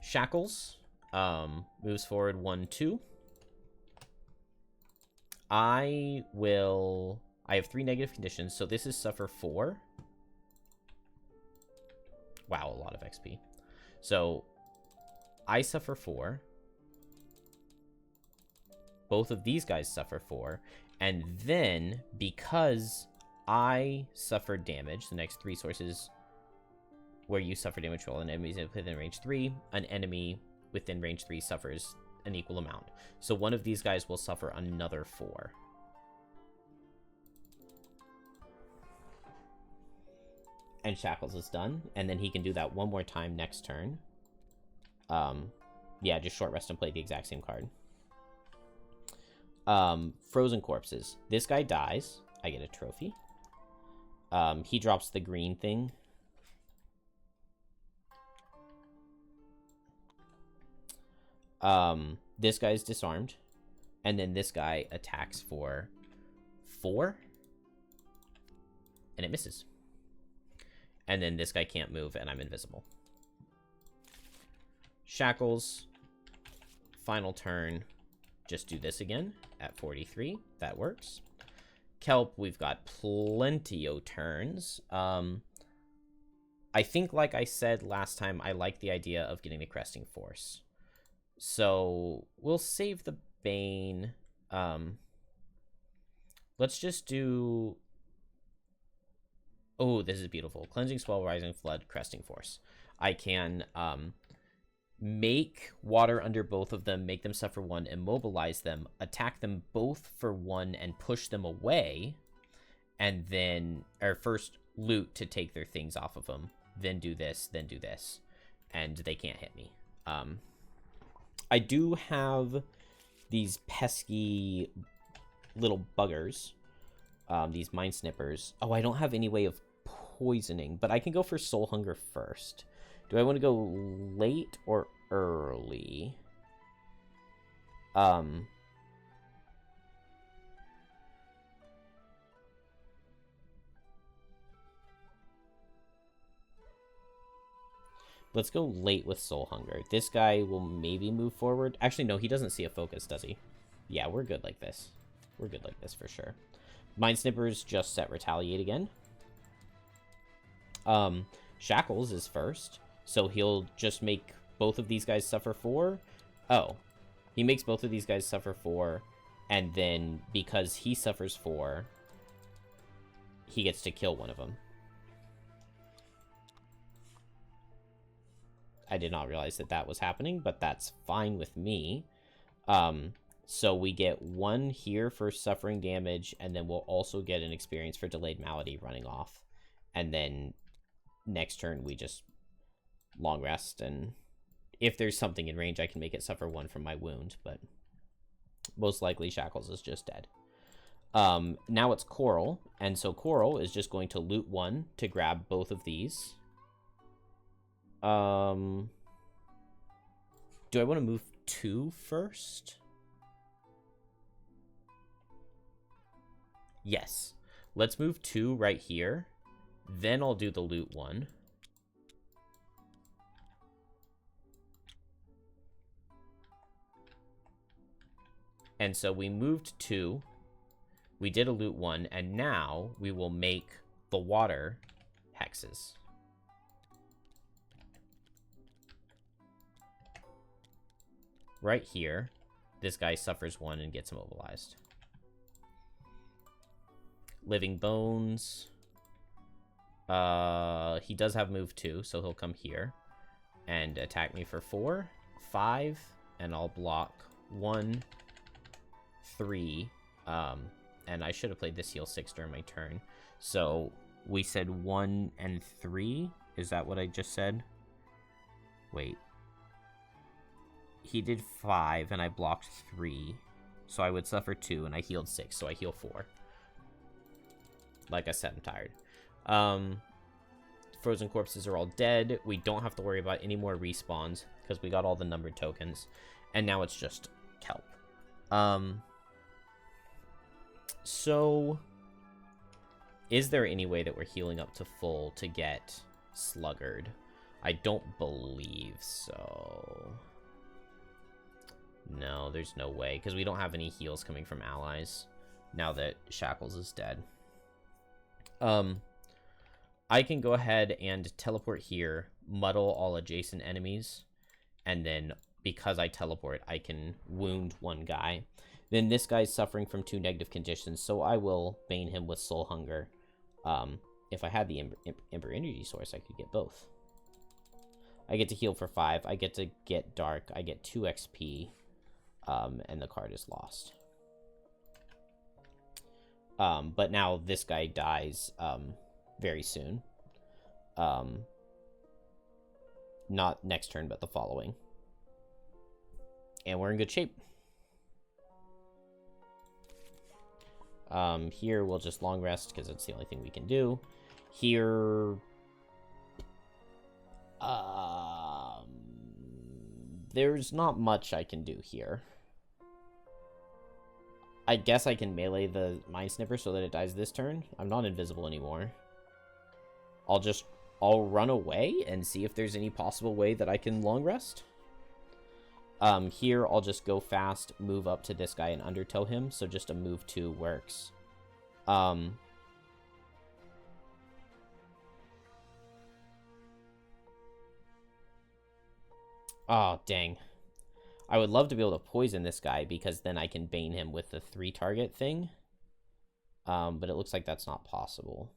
Speaker 1: Shackles moves forward 1, 2. I have 3 negative conditions, so this is suffer 4. Wow, a lot of XP. So I suffer 4. Both of these guys suffer 4. And then, because I suffered damage, the next 3 sources where you suffer damage for all enemies within range 3, an enemy within range 3 suffers an equal amount. So one of these guys will suffer another 4. And Shackles is done. And then he can do that one more time next turn. Yeah, just short rest and play the exact same card. Frozen Corpses. This guy dies. I get a trophy. He drops the green thing. This guy's disarmed. And then this guy attacks for 4. And it misses. And then this guy can't move, and I'm invisible. Shackles, final turn, just do this again at 43. That works. Kelp, we've got plenty of turns. I think, like I said last time, I like the idea of getting the Cresting Force. So we'll save the Bane. Let's just do... Oh, this is beautiful. Cleansing Spell, Rising Flood, Cresting Force. I can make water under both of them, make them suffer 1, immobilize them, attack them both for 1, and push them away. And then, or first loot to take their things off of them. Then do this, and they can't hit me. I do have these pesky little buggers, these Mind Snippers. Oh, I don't have any way of poisoning, but I can go for Soul Hunger first. Do I want to go late or early? Let's go late with Soul Hunger. This guy will maybe move forward. Actually, no, he doesn't see a focus, does he? Yeah, we're good like this. We're good like this for sure. Mind Snippers just set Retaliate again. Shackles is first, so he'll just make both of these guys suffer 4. Oh, he makes both of these guys suffer 4, and then because he suffers 4, he gets to kill one of them. I did not realize that that was happening, but that's fine with me. So we get 1 here for suffering damage, and then we'll also get an experience for Delayed Malady running off. And then next turn, we just long rest, and if there's something in range, I can make it suffer 1 from my wound, but most likely Shackles is just dead. Now it's Coral, and so Coral is just going to loot 1 to grab both of these. Do I want to move 2 first? Yes. Let's move 2 right here. Then I'll do the loot 1. And so we moved 2. We did a loot 1. And now we will make the water hexes. Right here, this guy suffers 1 and gets immobilized. Living Bones. He does have move 2, so he'll come here and attack me for 4, 5, and I'll block 1, 3. And I should have played this heal 6 during my turn. So we said 1 and 3. Is that what I just said? Wait. He did 5, and I blocked 3. So I would suffer 2, and I healed 6, so I heal 4. Like I said, I'm tired. Frozen corpses are all dead. We don't have to worry about any more respawns, because we got all the numbered tokens. And now it's just Kelp. So, is there any way that we're healing up to full to get Sluggard? I don't believe so. No, there's no way, because we don't have any heals coming from allies now that Shackles is dead. I can go ahead and teleport here, muddle all adjacent enemies, and then because I teleport, I can wound 1 guy. Then this guy's suffering from 2 negative conditions, so I will bane him with Soul Hunger. If I had the Ember Energy Source, I could get both. I get to heal for 5, I get to get Dark, I get 2 XP. And the card is lost. But now this guy dies very soon. Not next turn, but the following. And we're in good shape. Here we'll just long rest because it's the only thing we can do. Here... there's not much I can do here. I guess I can melee the Mind Snipper so that it dies this turn. I'm not invisible anymore. I'll run away and see if there's any possible way that I can long rest. Here, I'll just go fast, move up to this guy, and undertow him. So just a move 2 works. Oh, dang. I would love to be able to poison this guy because then I can bane him with the 3 target thing. But it looks like that's not possible.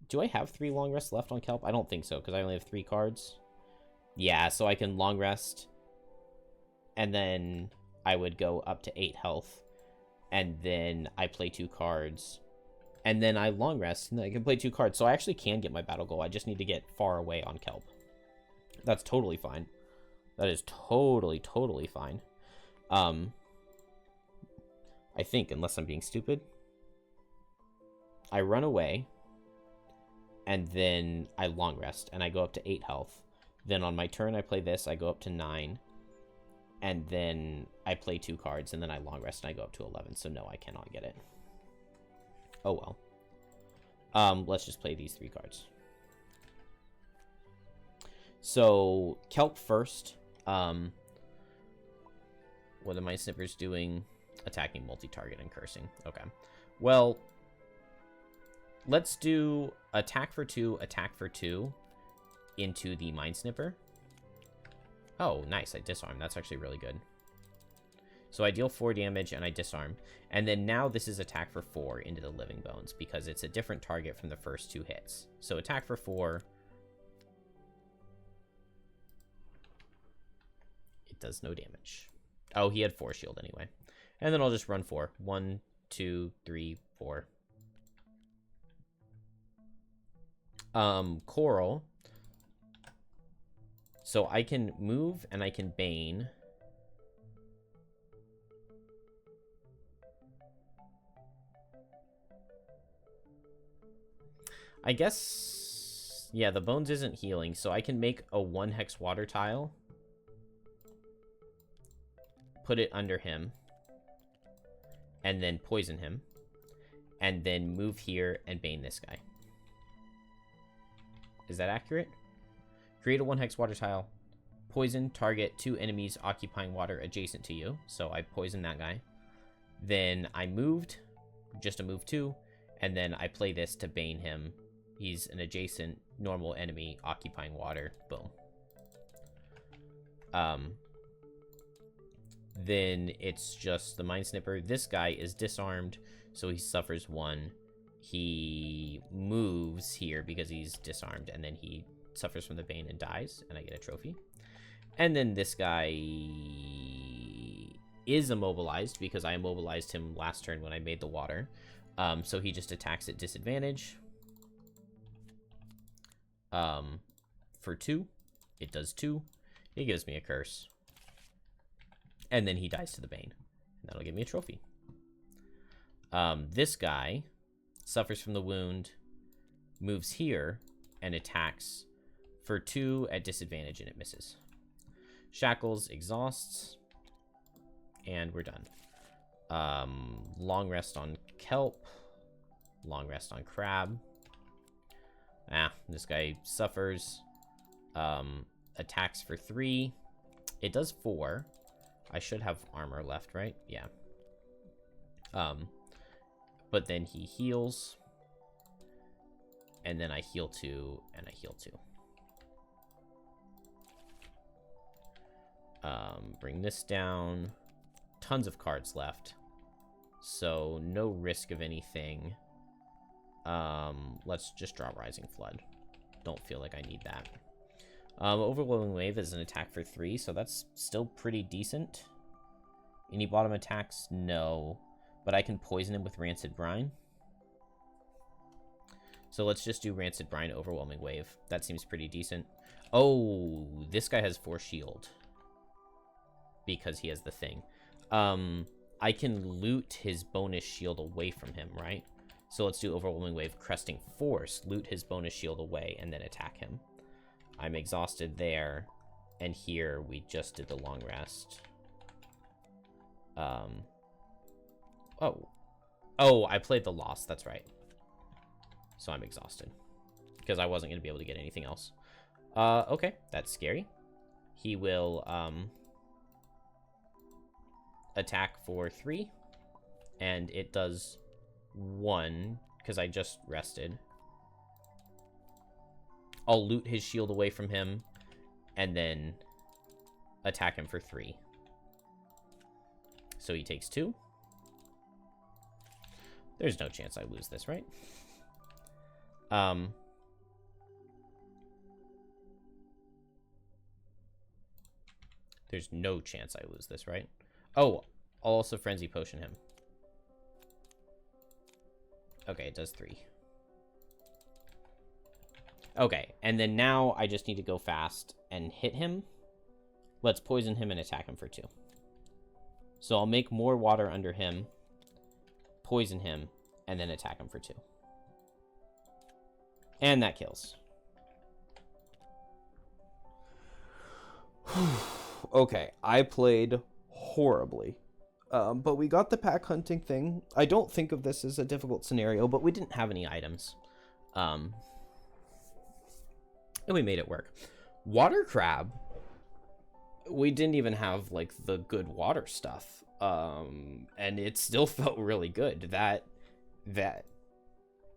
Speaker 1: Do I have 3 long rests left on Kelp? I don't think so, because I only have 3 cards. Yeah, so I can long rest, and then I would go up to 8 health, and then I play 2 cards, and then I long rest, and then I can play 2 cards. So I actually can get my battle goal. I just need to get far away on Kelp. That's totally fine. That is totally fine. I think, unless I'm being stupid. I run away, and then I long rest, and I go up to 8 health. Then on my turn, I play this, I go up to 9, and then I play 2 cards, and then I long rest, and I go up to 11. So no, I cannot get it. Oh well. Let's just play these 3 cards. So, Kelp first. What are my snippers doing? Attacking, multi-target, and cursing. Okay. Well, let's do attack for 2, attack for 2 into the Mind Snipper. Oh, nice. I disarm. That's actually really good. So I deal 4 damage and I disarm. And then now this is attack for 4 into the Living Bones because it's a different target from the first 2 hits. So attack for 4. It does no damage. Oh, he had 4 shield anyway. And then I'll just run 4. 1, 2, 3, 4. Coral. So I can move and I can bane. I guess, yeah, the bones isn't healing, so I can make a 1 hex water tile. Put it under him. And then poison him. And then move here and bane this guy. Is that accurate? Create a 1 hex water tile. Poison target 2 enemies occupying water adjacent to you. So I poisoned that guy. Then I moved. Just a move 2. And then I play this to bane him. He's an adjacent normal enemy occupying water. Boom. Then it's just the Mind Snipper. This guy is disarmed, so he suffers 1. He moves here because he's disarmed, and then he suffers from the Bane and dies, and I get a trophy. And then this guy is immobilized because I immobilized him last turn when I made the water. So he just attacks at disadvantage. For 2. It does 2. He gives me a curse. And then he dies to the Bane. And that'll give me a trophy. This guy suffers from the wound, moves here, and attacks for 2 at disadvantage, and it misses. Shackles exhausts, and we're done. Long rest on Kelp. Long rest on Crab. This guy suffers. Attacks for 3. It does 4. I should have armor left, right? Yeah. But then he heals. And then I heal 2, and I heal 2. Bring this down. Tons of cards left. So no risk of anything. Let's just draw Rising Flood. Don't feel like I need that. Overwhelming Wave is an attack for 3, so that's still pretty decent. Any bottom attacks? No. But I can poison him with Rancid Brine. So let's just do Rancid Brine, Overwhelming Wave. That seems pretty decent. Oh, this guy has 4 shield. Because he has the thing. I can loot his bonus shield away from him, right? So let's do Overwhelming Wave, Cresting Force. Loot his bonus shield away and then attack him. I'm exhausted there. And here we just did the long rest. Oh, I played the Lost. That's right. So I'm exhausted. Because I wasn't going to be able to get anything else. Okay, that's scary. he will attack for 3, and it does 1 because I just rested. I'll loot his shield away from him and then attack him for 3. So he takes 2. There's no chance I lose this, right? There's no chance I lose this, right? Oh, I'll also Frenzy Potion him. Okay, it does 3. Okay, and then now I just need to go fast and hit him. Let's poison him and attack him for 2. So I'll make more water under him, poison him, and then attack him for 2. And that kills. Okay, I played horribly. But we got the pack hunting thing. I don't think of this as a difficult scenario, but we didn't have any items. And we made it work. Water crab, we didn't even have, like, the good water stuff. And it still felt really good.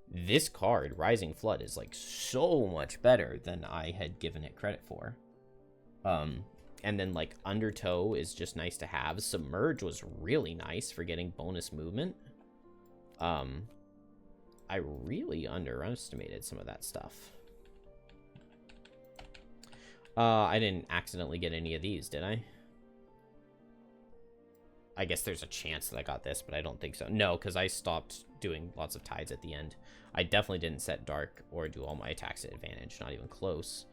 Speaker 1: This card, Rising Flood, is, like, so much better than I had given it credit for. And then, like, Undertow is just nice to have. Submerge was really nice for getting bonus movement. I really underestimated some of that stuff. I didn't accidentally get any of these, did I? I guess there's a chance that I got this, but I don't think so. No, because I stopped doing lots of tides at the end. I definitely didn't set Dark or do all my attacks at advantage, not even close.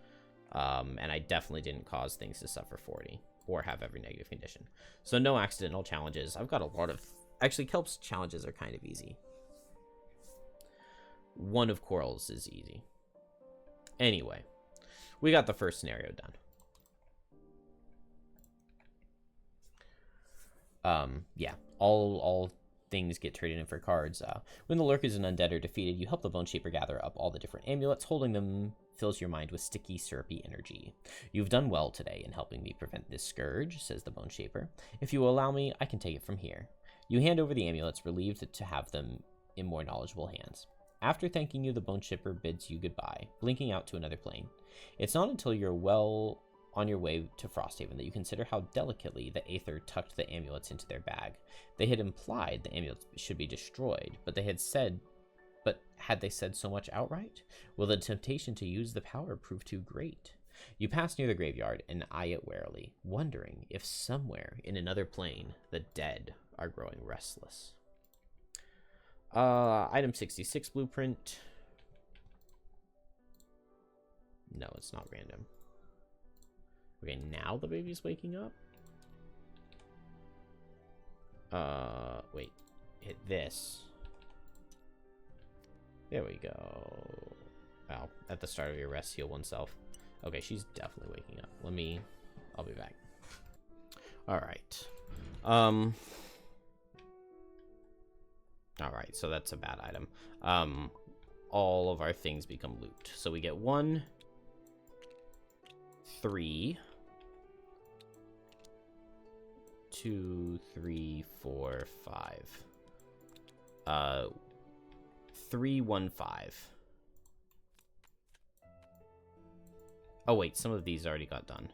Speaker 1: And I definitely didn't cause things to suffer 40 or have every negative condition. So no accidental challenges. I've got a lot of... Actually, Kelp's challenges are kind of easy. One of Coral's is easy. Anyway, we got the first scenario done. Yeah, all things get traded in for cards. When the Lurkers and Undead are defeated, you help the Bone Shaper gather up all the different amulets. Holding them fills your mind with sticky, syrupy energy. You've done well today in helping me prevent this scourge, says the Bone Shaper. If you will allow me, I can take it from here. You hand over the amulets, relieved to have them in more knowledgeable hands. After thanking you, the Bone Shaper bids you goodbye, blinking out to another plane. It's not until you're well on your way to Frosthaven that you consider how delicately the Aether tucked the amulets into their bag. They had implied the amulets should be destroyed, but had they said so much outright? Will the temptation to use the power prove too great? You pass near the graveyard and eye it warily, wondering if somewhere in another plane the dead are growing restless. Item 66 blueprint. No, it's not random. Okay, now the baby's waking up. Wait. Hit this. There we go. Wow. At the start of your rest, heal oneself. Okay, she's definitely waking up. I'll be back. Alright. Alright, so that's a bad item. All of our things become loot. So we get 1, 3, 2, 3, 4, 5. 3, 1, 5. Oh wait, some of these already got done.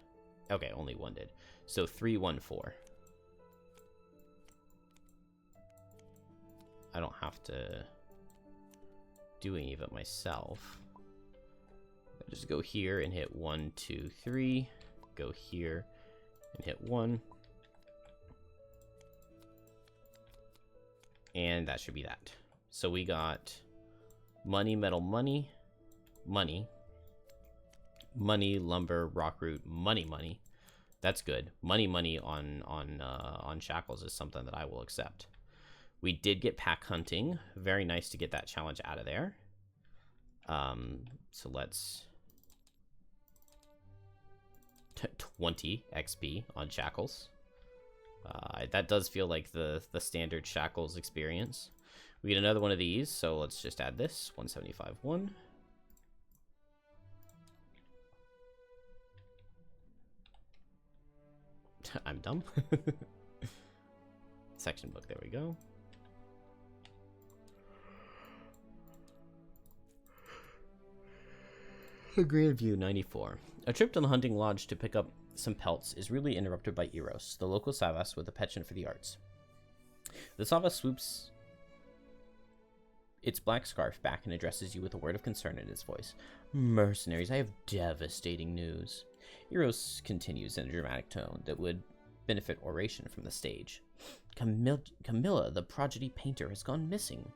Speaker 1: Okay, only one did. So 3, 1, 4. I don't have to do any of it myself. I just go here and hit 1, 2, 3. Go here and hit 1. And that should be that. So we got money, metal, money, money, money, lumber, rock root, money, money. That's good. Money, money on Shackles is something that I will accept. We did get pack hunting. Very nice to get that challenge out of there. So let's 20 XP on Shackles. That does feel like the standard Shackles experience. We get another one of these, so let's just add this. 175, 1. I'm dumb. Section book, there we go. A Grand View 94. A trip to the hunting lodge to pick up some pelts is rudely interrupted by Eros, the local Savas with a penchant for the arts. The Savas swoops its black scarf back and addresses you with a word of concern in its voice. Mercenaries, I have devastating news. Eros continues in a dramatic tone that would benefit oration from the stage. Camilla, the prodigy painter, has gone missing.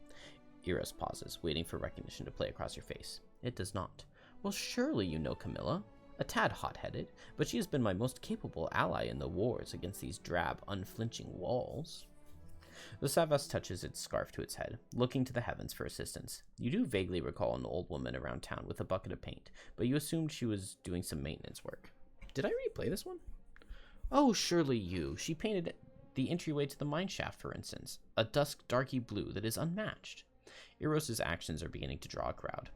Speaker 1: Eros pauses, waiting for recognition to play across your face. It does not. Well, surely you know Camilla. A tad hot-headed, but she has been my most capable ally in the wars against these drab, unflinching walls. The Savas touches its scarf to its head, looking to the heavens for assistance. You do vaguely recall an old woman around town with a bucket of paint, but you assumed she was doing some maintenance work. Did I replay this one? Oh, surely you. She painted the entryway to the mine shaft, for instance, a dusk darky blue that is unmatched. Eros's actions are beginning to draw a crowd.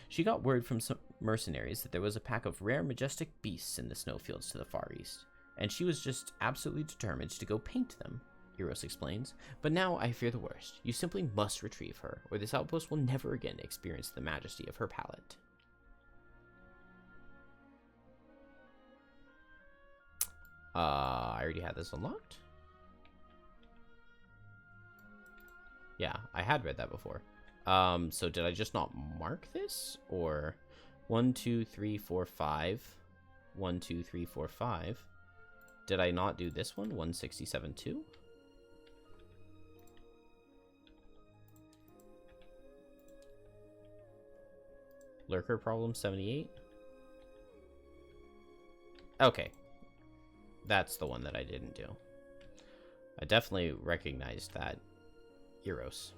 Speaker 1: She got word from some mercenaries that there was a pack of rare, majestic beasts in the snowfields to the far east, and she was just absolutely determined to go paint them, Eros explains. But now I fear the worst. You simply must retrieve her, or this outpost will never again experience the majesty of her palette. I already had this unlocked? Yeah, I had read that before. So did I just not mark this? Or 1, 2, 3, 4, 5. 1, 2, 3, 4, 5. Did I not do this one? 167, 2? Lurker problem 78. Okay. That's the one that I didn't do. I definitely recognized that. Eros.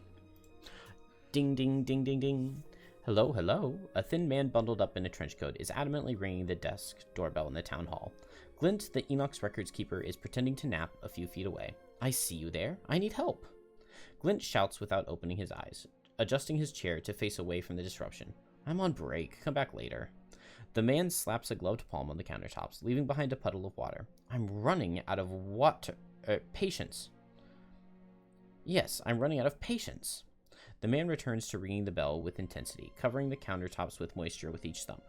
Speaker 1: Ding, ding, ding, ding, ding. Hello, hello. A thin man bundled up in a trench coat is adamantly ringing the desk doorbell in the town hall. Glint, the Enoch's records keeper, is pretending to nap a few feet away. I see you there. I need help. Glint shouts without opening his eyes, adjusting his chair to face away from the disruption. I'm on break. Come back later. The man slaps a gloved palm on the countertops, leaving behind a puddle of water. I'm running out of water. Patience. Yes, I'm running out of patience. The man returns to ringing the bell with intensity, covering the countertops with moisture with each thump.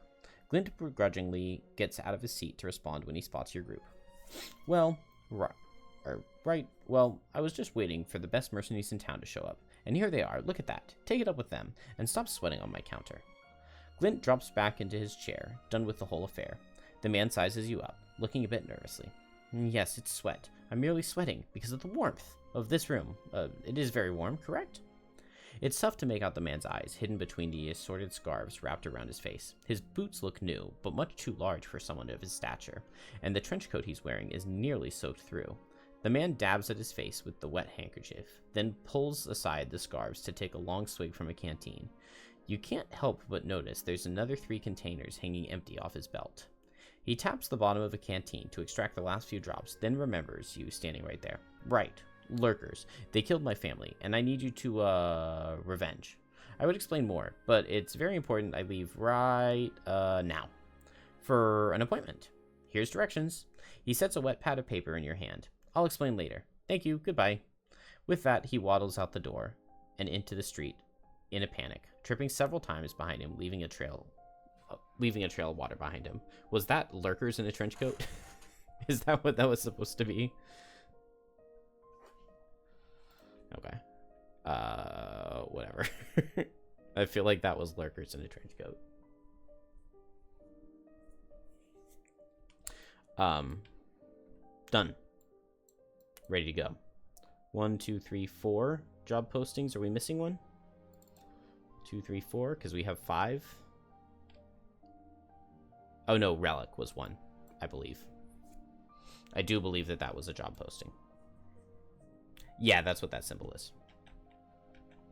Speaker 1: Glint begrudgingly gets out of his seat to respond when he spots your group. Well, right, well, I was just waiting for the best mercenaries in town to show up, and here they are. Look at that. Take it up with them, and stop sweating on my counter. Glint drops back into his chair, done with the whole affair. The man sizes you up, looking a bit nervously. Yes, it's sweat. I'm merely sweating because of the warmth of this room. It is very warm, correct? It's tough to make out the man's eyes, hidden between the assorted scarves wrapped around his face. His boots look new, but much too large for someone of his stature, and the trench coat he's wearing is nearly soaked through. The man dabs at his face with the wet handkerchief, then pulls aside the scarves to take a long swig from a canteen. You can't help but notice there's another 3 containers hanging empty off his belt. He taps the bottom of a canteen to extract the last few drops, then remembers you standing right there. Right. Lurkers. They killed my family, and I need you to, revenge. I would explain more, but it's very important I leave right, now. For an appointment. Here's directions. He sets a wet pad of paper in your hand. I'll explain later. Thank you. Goodbye. With that, he waddles out the door and into the street in a panic, tripping several times behind him, leaving a trail of water behind him. Was that Lurkers in a trench coat? Is that what that was supposed to be? Okay. Whatever. I feel like that was Lurkers in a trench coat. Done. Ready to go. 1, 2, 3, 4 job postings. Are we missing one? 2, 3, 4, because we have 5. Oh no, Relic was 1, I believe. I do believe that that was a job posting. Yeah, that's what that symbol is.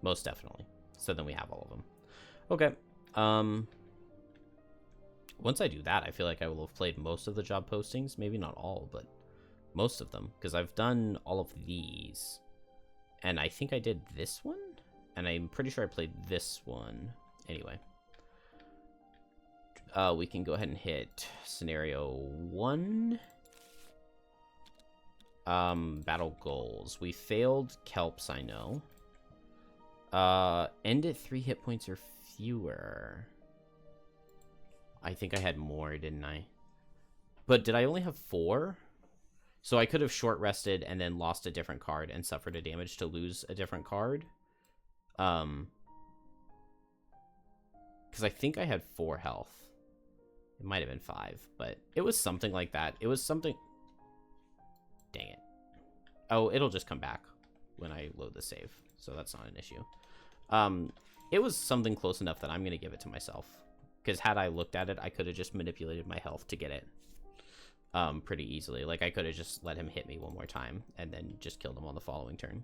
Speaker 1: Most definitely. So then we have all of them. Okay. Once I do that, I feel like I will have played most of the job postings. Maybe not all, but most of them. Because I've done all of these. And I think I did this one? And I'm pretty sure I played this one. Anyway. We can go ahead and hit scenario 1. Battle goals. We failed Kelps, I know. End at 3 hit points or fewer. I think I had more, didn't I? But did I only have 4? So I could have short rested and then lost a different card and suffered a damage to lose a different card. Because I think I had 4 health. It might have been 5, but it was something like that. It was something... Dang it. Oh, it'll just come back when I load the save, so that's not an issue. It was something close enough that I'm going to give it to myself. Because had I looked at it, I could have just manipulated my health to get it pretty easily. Like, I could have just let him hit me one more time and then just killed him on the following turn.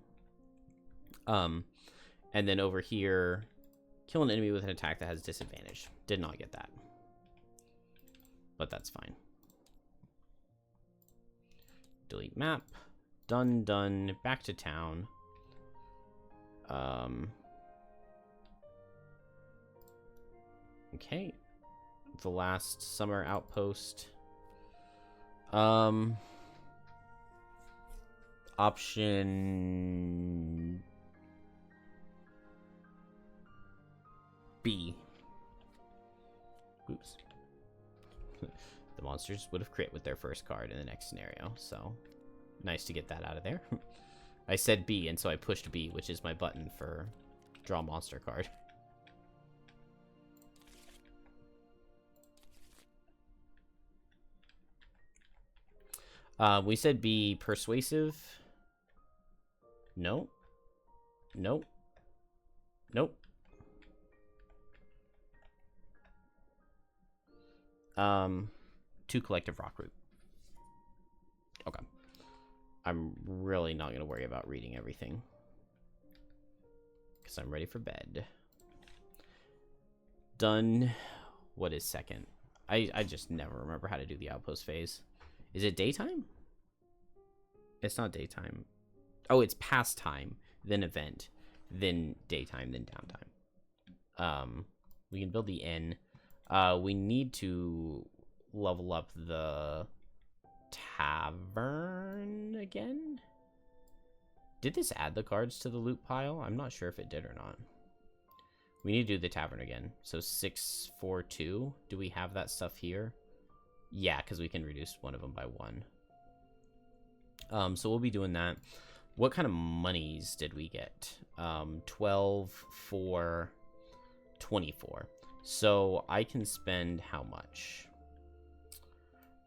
Speaker 1: And then over here, kill an enemy with an attack that has disadvantage. Did not get that. But that's fine. Delete map. Done, done. Back to town. Okay. The last summer outpost. Option B. Oops. The monsters would have crit with their first card in the next scenario, so nice to get that out of there. I said B, and so I pushed B, which is my button for draw monster card. We said be persuasive. No. Nope. Nope. 2 collective rock root. Okay. I'm really not going to worry about reading everything. Because I'm ready for bed. Done. What is second? I just never remember how to do the outpost phase. Is it daytime? It's not daytime. Oh, it's pastime, then event, then daytime, then downtime. We can build the inn. We need to level up the tavern again. Did this add the cards to the loot pile? I'm not sure if it did or not. We need to do the tavern again. So 642. Do we have that stuff here? Yeah, because we can reduce one of them by 1. So we'll be doing that. What kind of monies did we get? 12 for 24. So I can spend how much?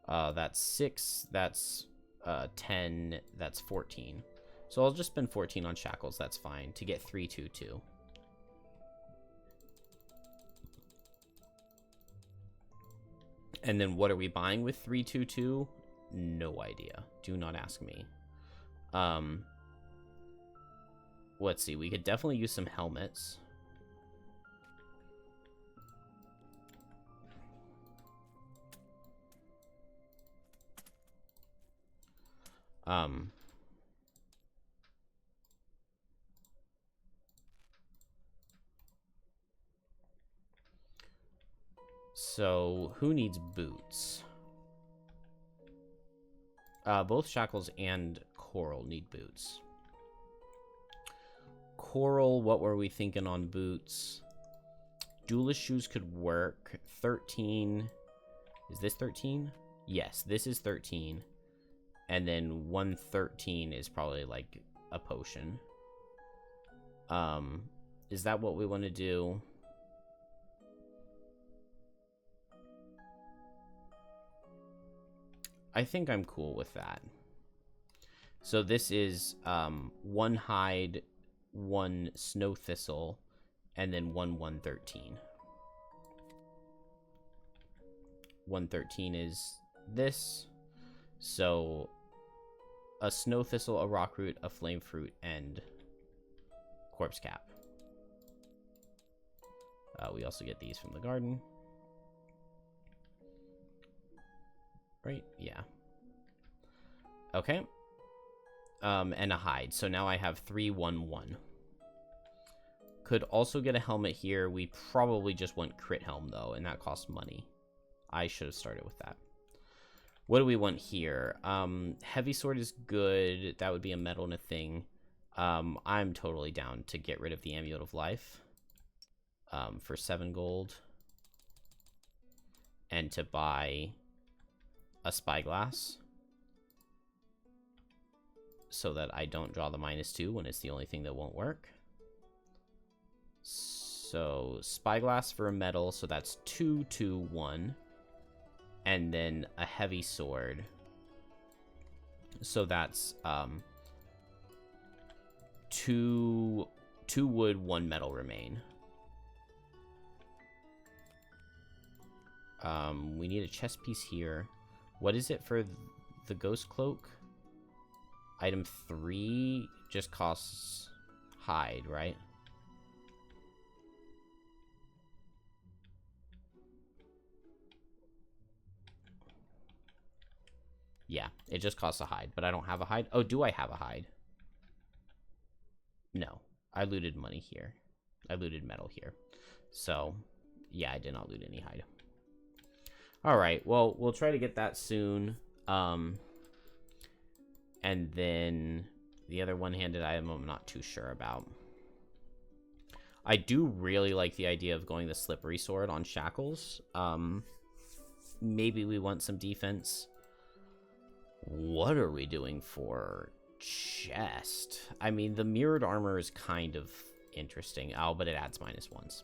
Speaker 1: That's 6. That's 10. That's 14. So I'll just spend 14 on Shackles. That's fine to get 322. And then what are we buying with 322? No idea. Do not ask me. Let's see. We could definitely use some helmets. So who needs boots? Both Shackles and Coral need boots. Coral, what were we thinking on boots? Duelist shoes could work. 13. Is this 13? Yes, this is 13. And then 113 is probably like a potion. Is that what we want to do? I think I'm cool with that. So this is 1 hide, 1 snow thistle, and then 113. 113 is this. So a snow thistle, a rock root, a flame fruit, and corpse cap. We also get these from the garden. Right? Yeah. Okay. And a hide. So now I have 311. Could also get a helmet here. We probably just want crit helm, though, and that costs money. I should have started with that. What do we want here? Heavy sword is good. That would be a metal and a thing. I'm totally down to get rid of the Amulet of Life for 7 gold. And to buy a spyglass so that I don't draw the -2 when it's the only thing that won't work. So spyglass for a metal, so that's 2, 2, 1. And then a heavy sword. So that's 2 wood, 1 metal remain. We need a chest piece here. What is it for the ghost cloak? Item 3 just costs hide, right? Yeah, it just costs a hide, but I don't have a hide. Oh, do I have a hide? No, I looted money here. I looted metal here. So, yeah, I did not loot any hide. All right, well, we'll try to get that soon. And then the other one-handed item I'm not too sure about. I do really like the idea of going the slippery sword on Shackles. Maybe we want some defense. What are we doing for chest? I mean, the mirrored armor is kind of interesting. Oh, but it adds -1s.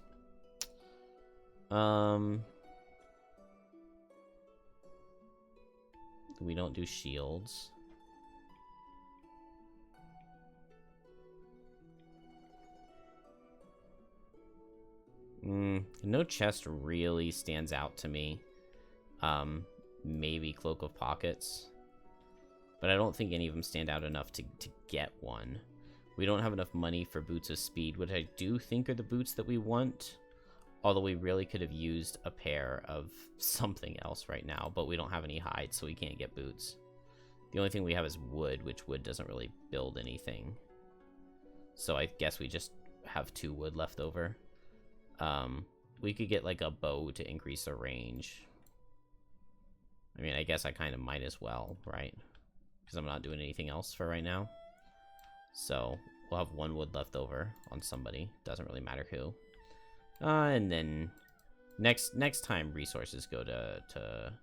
Speaker 1: We don't do shields. No chest really stands out to me. Maybe Cloak of Pockets. But I don't think any of them stand out enough to get one. We don't have enough money for Boots of Speed, which I do think are the boots that we want. Although we really could have used a pair of something else right now, but we don't have any hide, so we can't get boots. The only thing we have is wood, which wood doesn't really build anything. So I guess we just have 2 wood left over. We could get like a bow to increase the range. I mean, I guess I kind of might as well, right? Because I'm not doing anything else for right now. So we'll have 1 wood left over on somebody. Doesn't really matter who. And then next time resources go to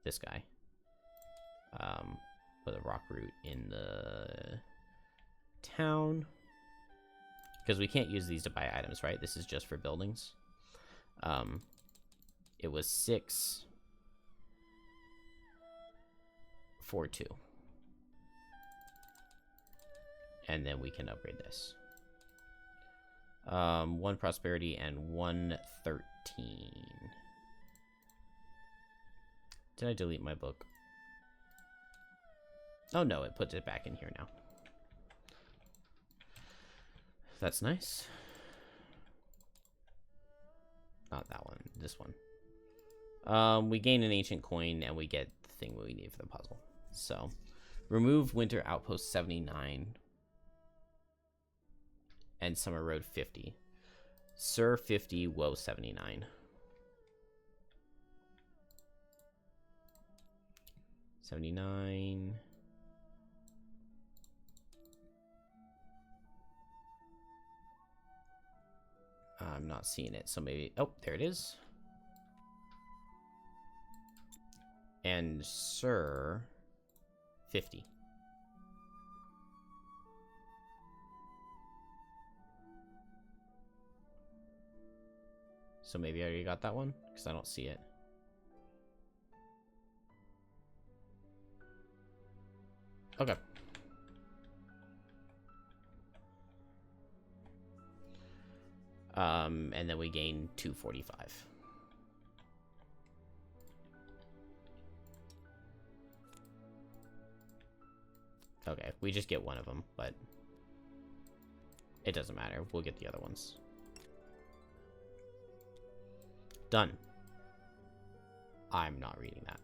Speaker 1: this guy. Put a rock root in the town. Because we can't use these to buy items, right? This is just for buildings. It was 6 for 2. And then we can upgrade this. 1 prosperity and 1 13. Did I delete my book? Oh no, it puts it back in here now. That's nice. Not that one, this one. We gain an ancient coin and we get the thing we need for the puzzle. So, remove Winter Outpost 79 and Summer Road 50. Sir 50, Woe 79. 79. I'm not seeing it, so maybe... Oh, there it is. And Sir 50. So maybe I already got that one, because I don't see it. Okay. And then we gain 245. Okay, we just get one of them, but it doesn't matter. We'll get the other ones. Done. I'm not reading that.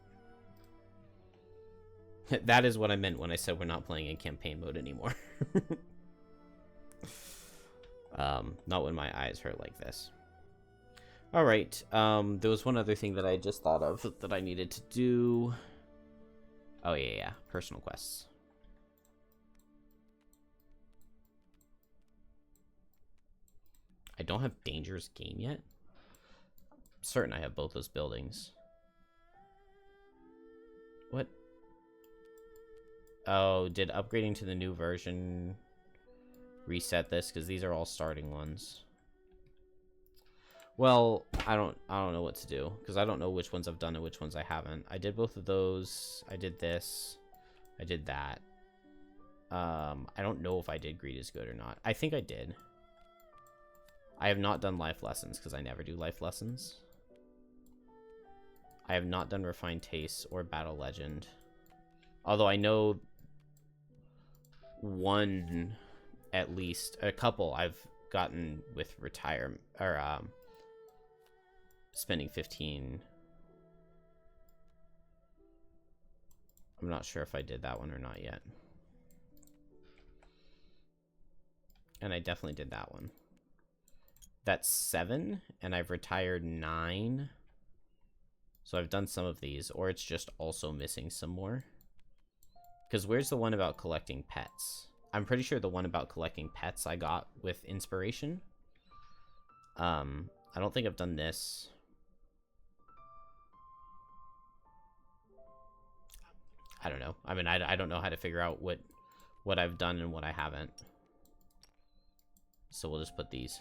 Speaker 1: That is what I meant when I said we're not playing in campaign mode anymore. Not when my eyes hurt like this. Alright, there was one other thing that I just thought of that I needed to do. Oh, yeah, yeah. Personal quests. I don't have Dangerous Game yet. I'm certain I have both those buildings. What? Oh, did upgrading to the new version reset this? Because these are all starting ones. Well, I don't know what to do, because I don't know which ones I've done and which ones I haven't. I did both of those. I did this. I did that. I don't know if I did Greed is Good or not. I think I did. I have not done life lessons, because I never do life lessons. I have not done Refined Tastes or Battle Legend. Although I know one, at least, a couple I've gotten with retirement, or, spending 15. I'm not sure if I did that one or not yet. And I definitely did that one. That's 7, and I've retired 9. So I've done some of these, or it's just also missing some more. Because where's the one about collecting pets? I'm pretty sure the one about collecting pets I got with inspiration. I don't think I've done this. I don't know. I mean, I don't know how to figure out what I've done and what I haven't. So we'll just put these.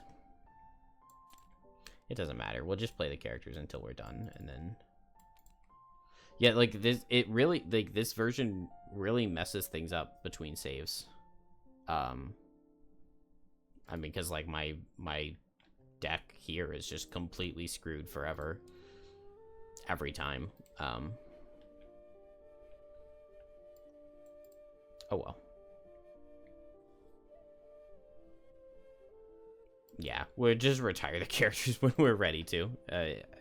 Speaker 1: It doesn't matter. We'll just play the characters until we're done, and then... Yeah, like, it really, like, this version really messes things up between saves. I mean, because, like, my deck here is just completely screwed forever. Every time. Oh, well. Yeah, we'll just retire the characters when we're ready to.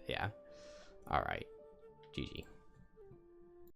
Speaker 1: Yeah. Alright. GG.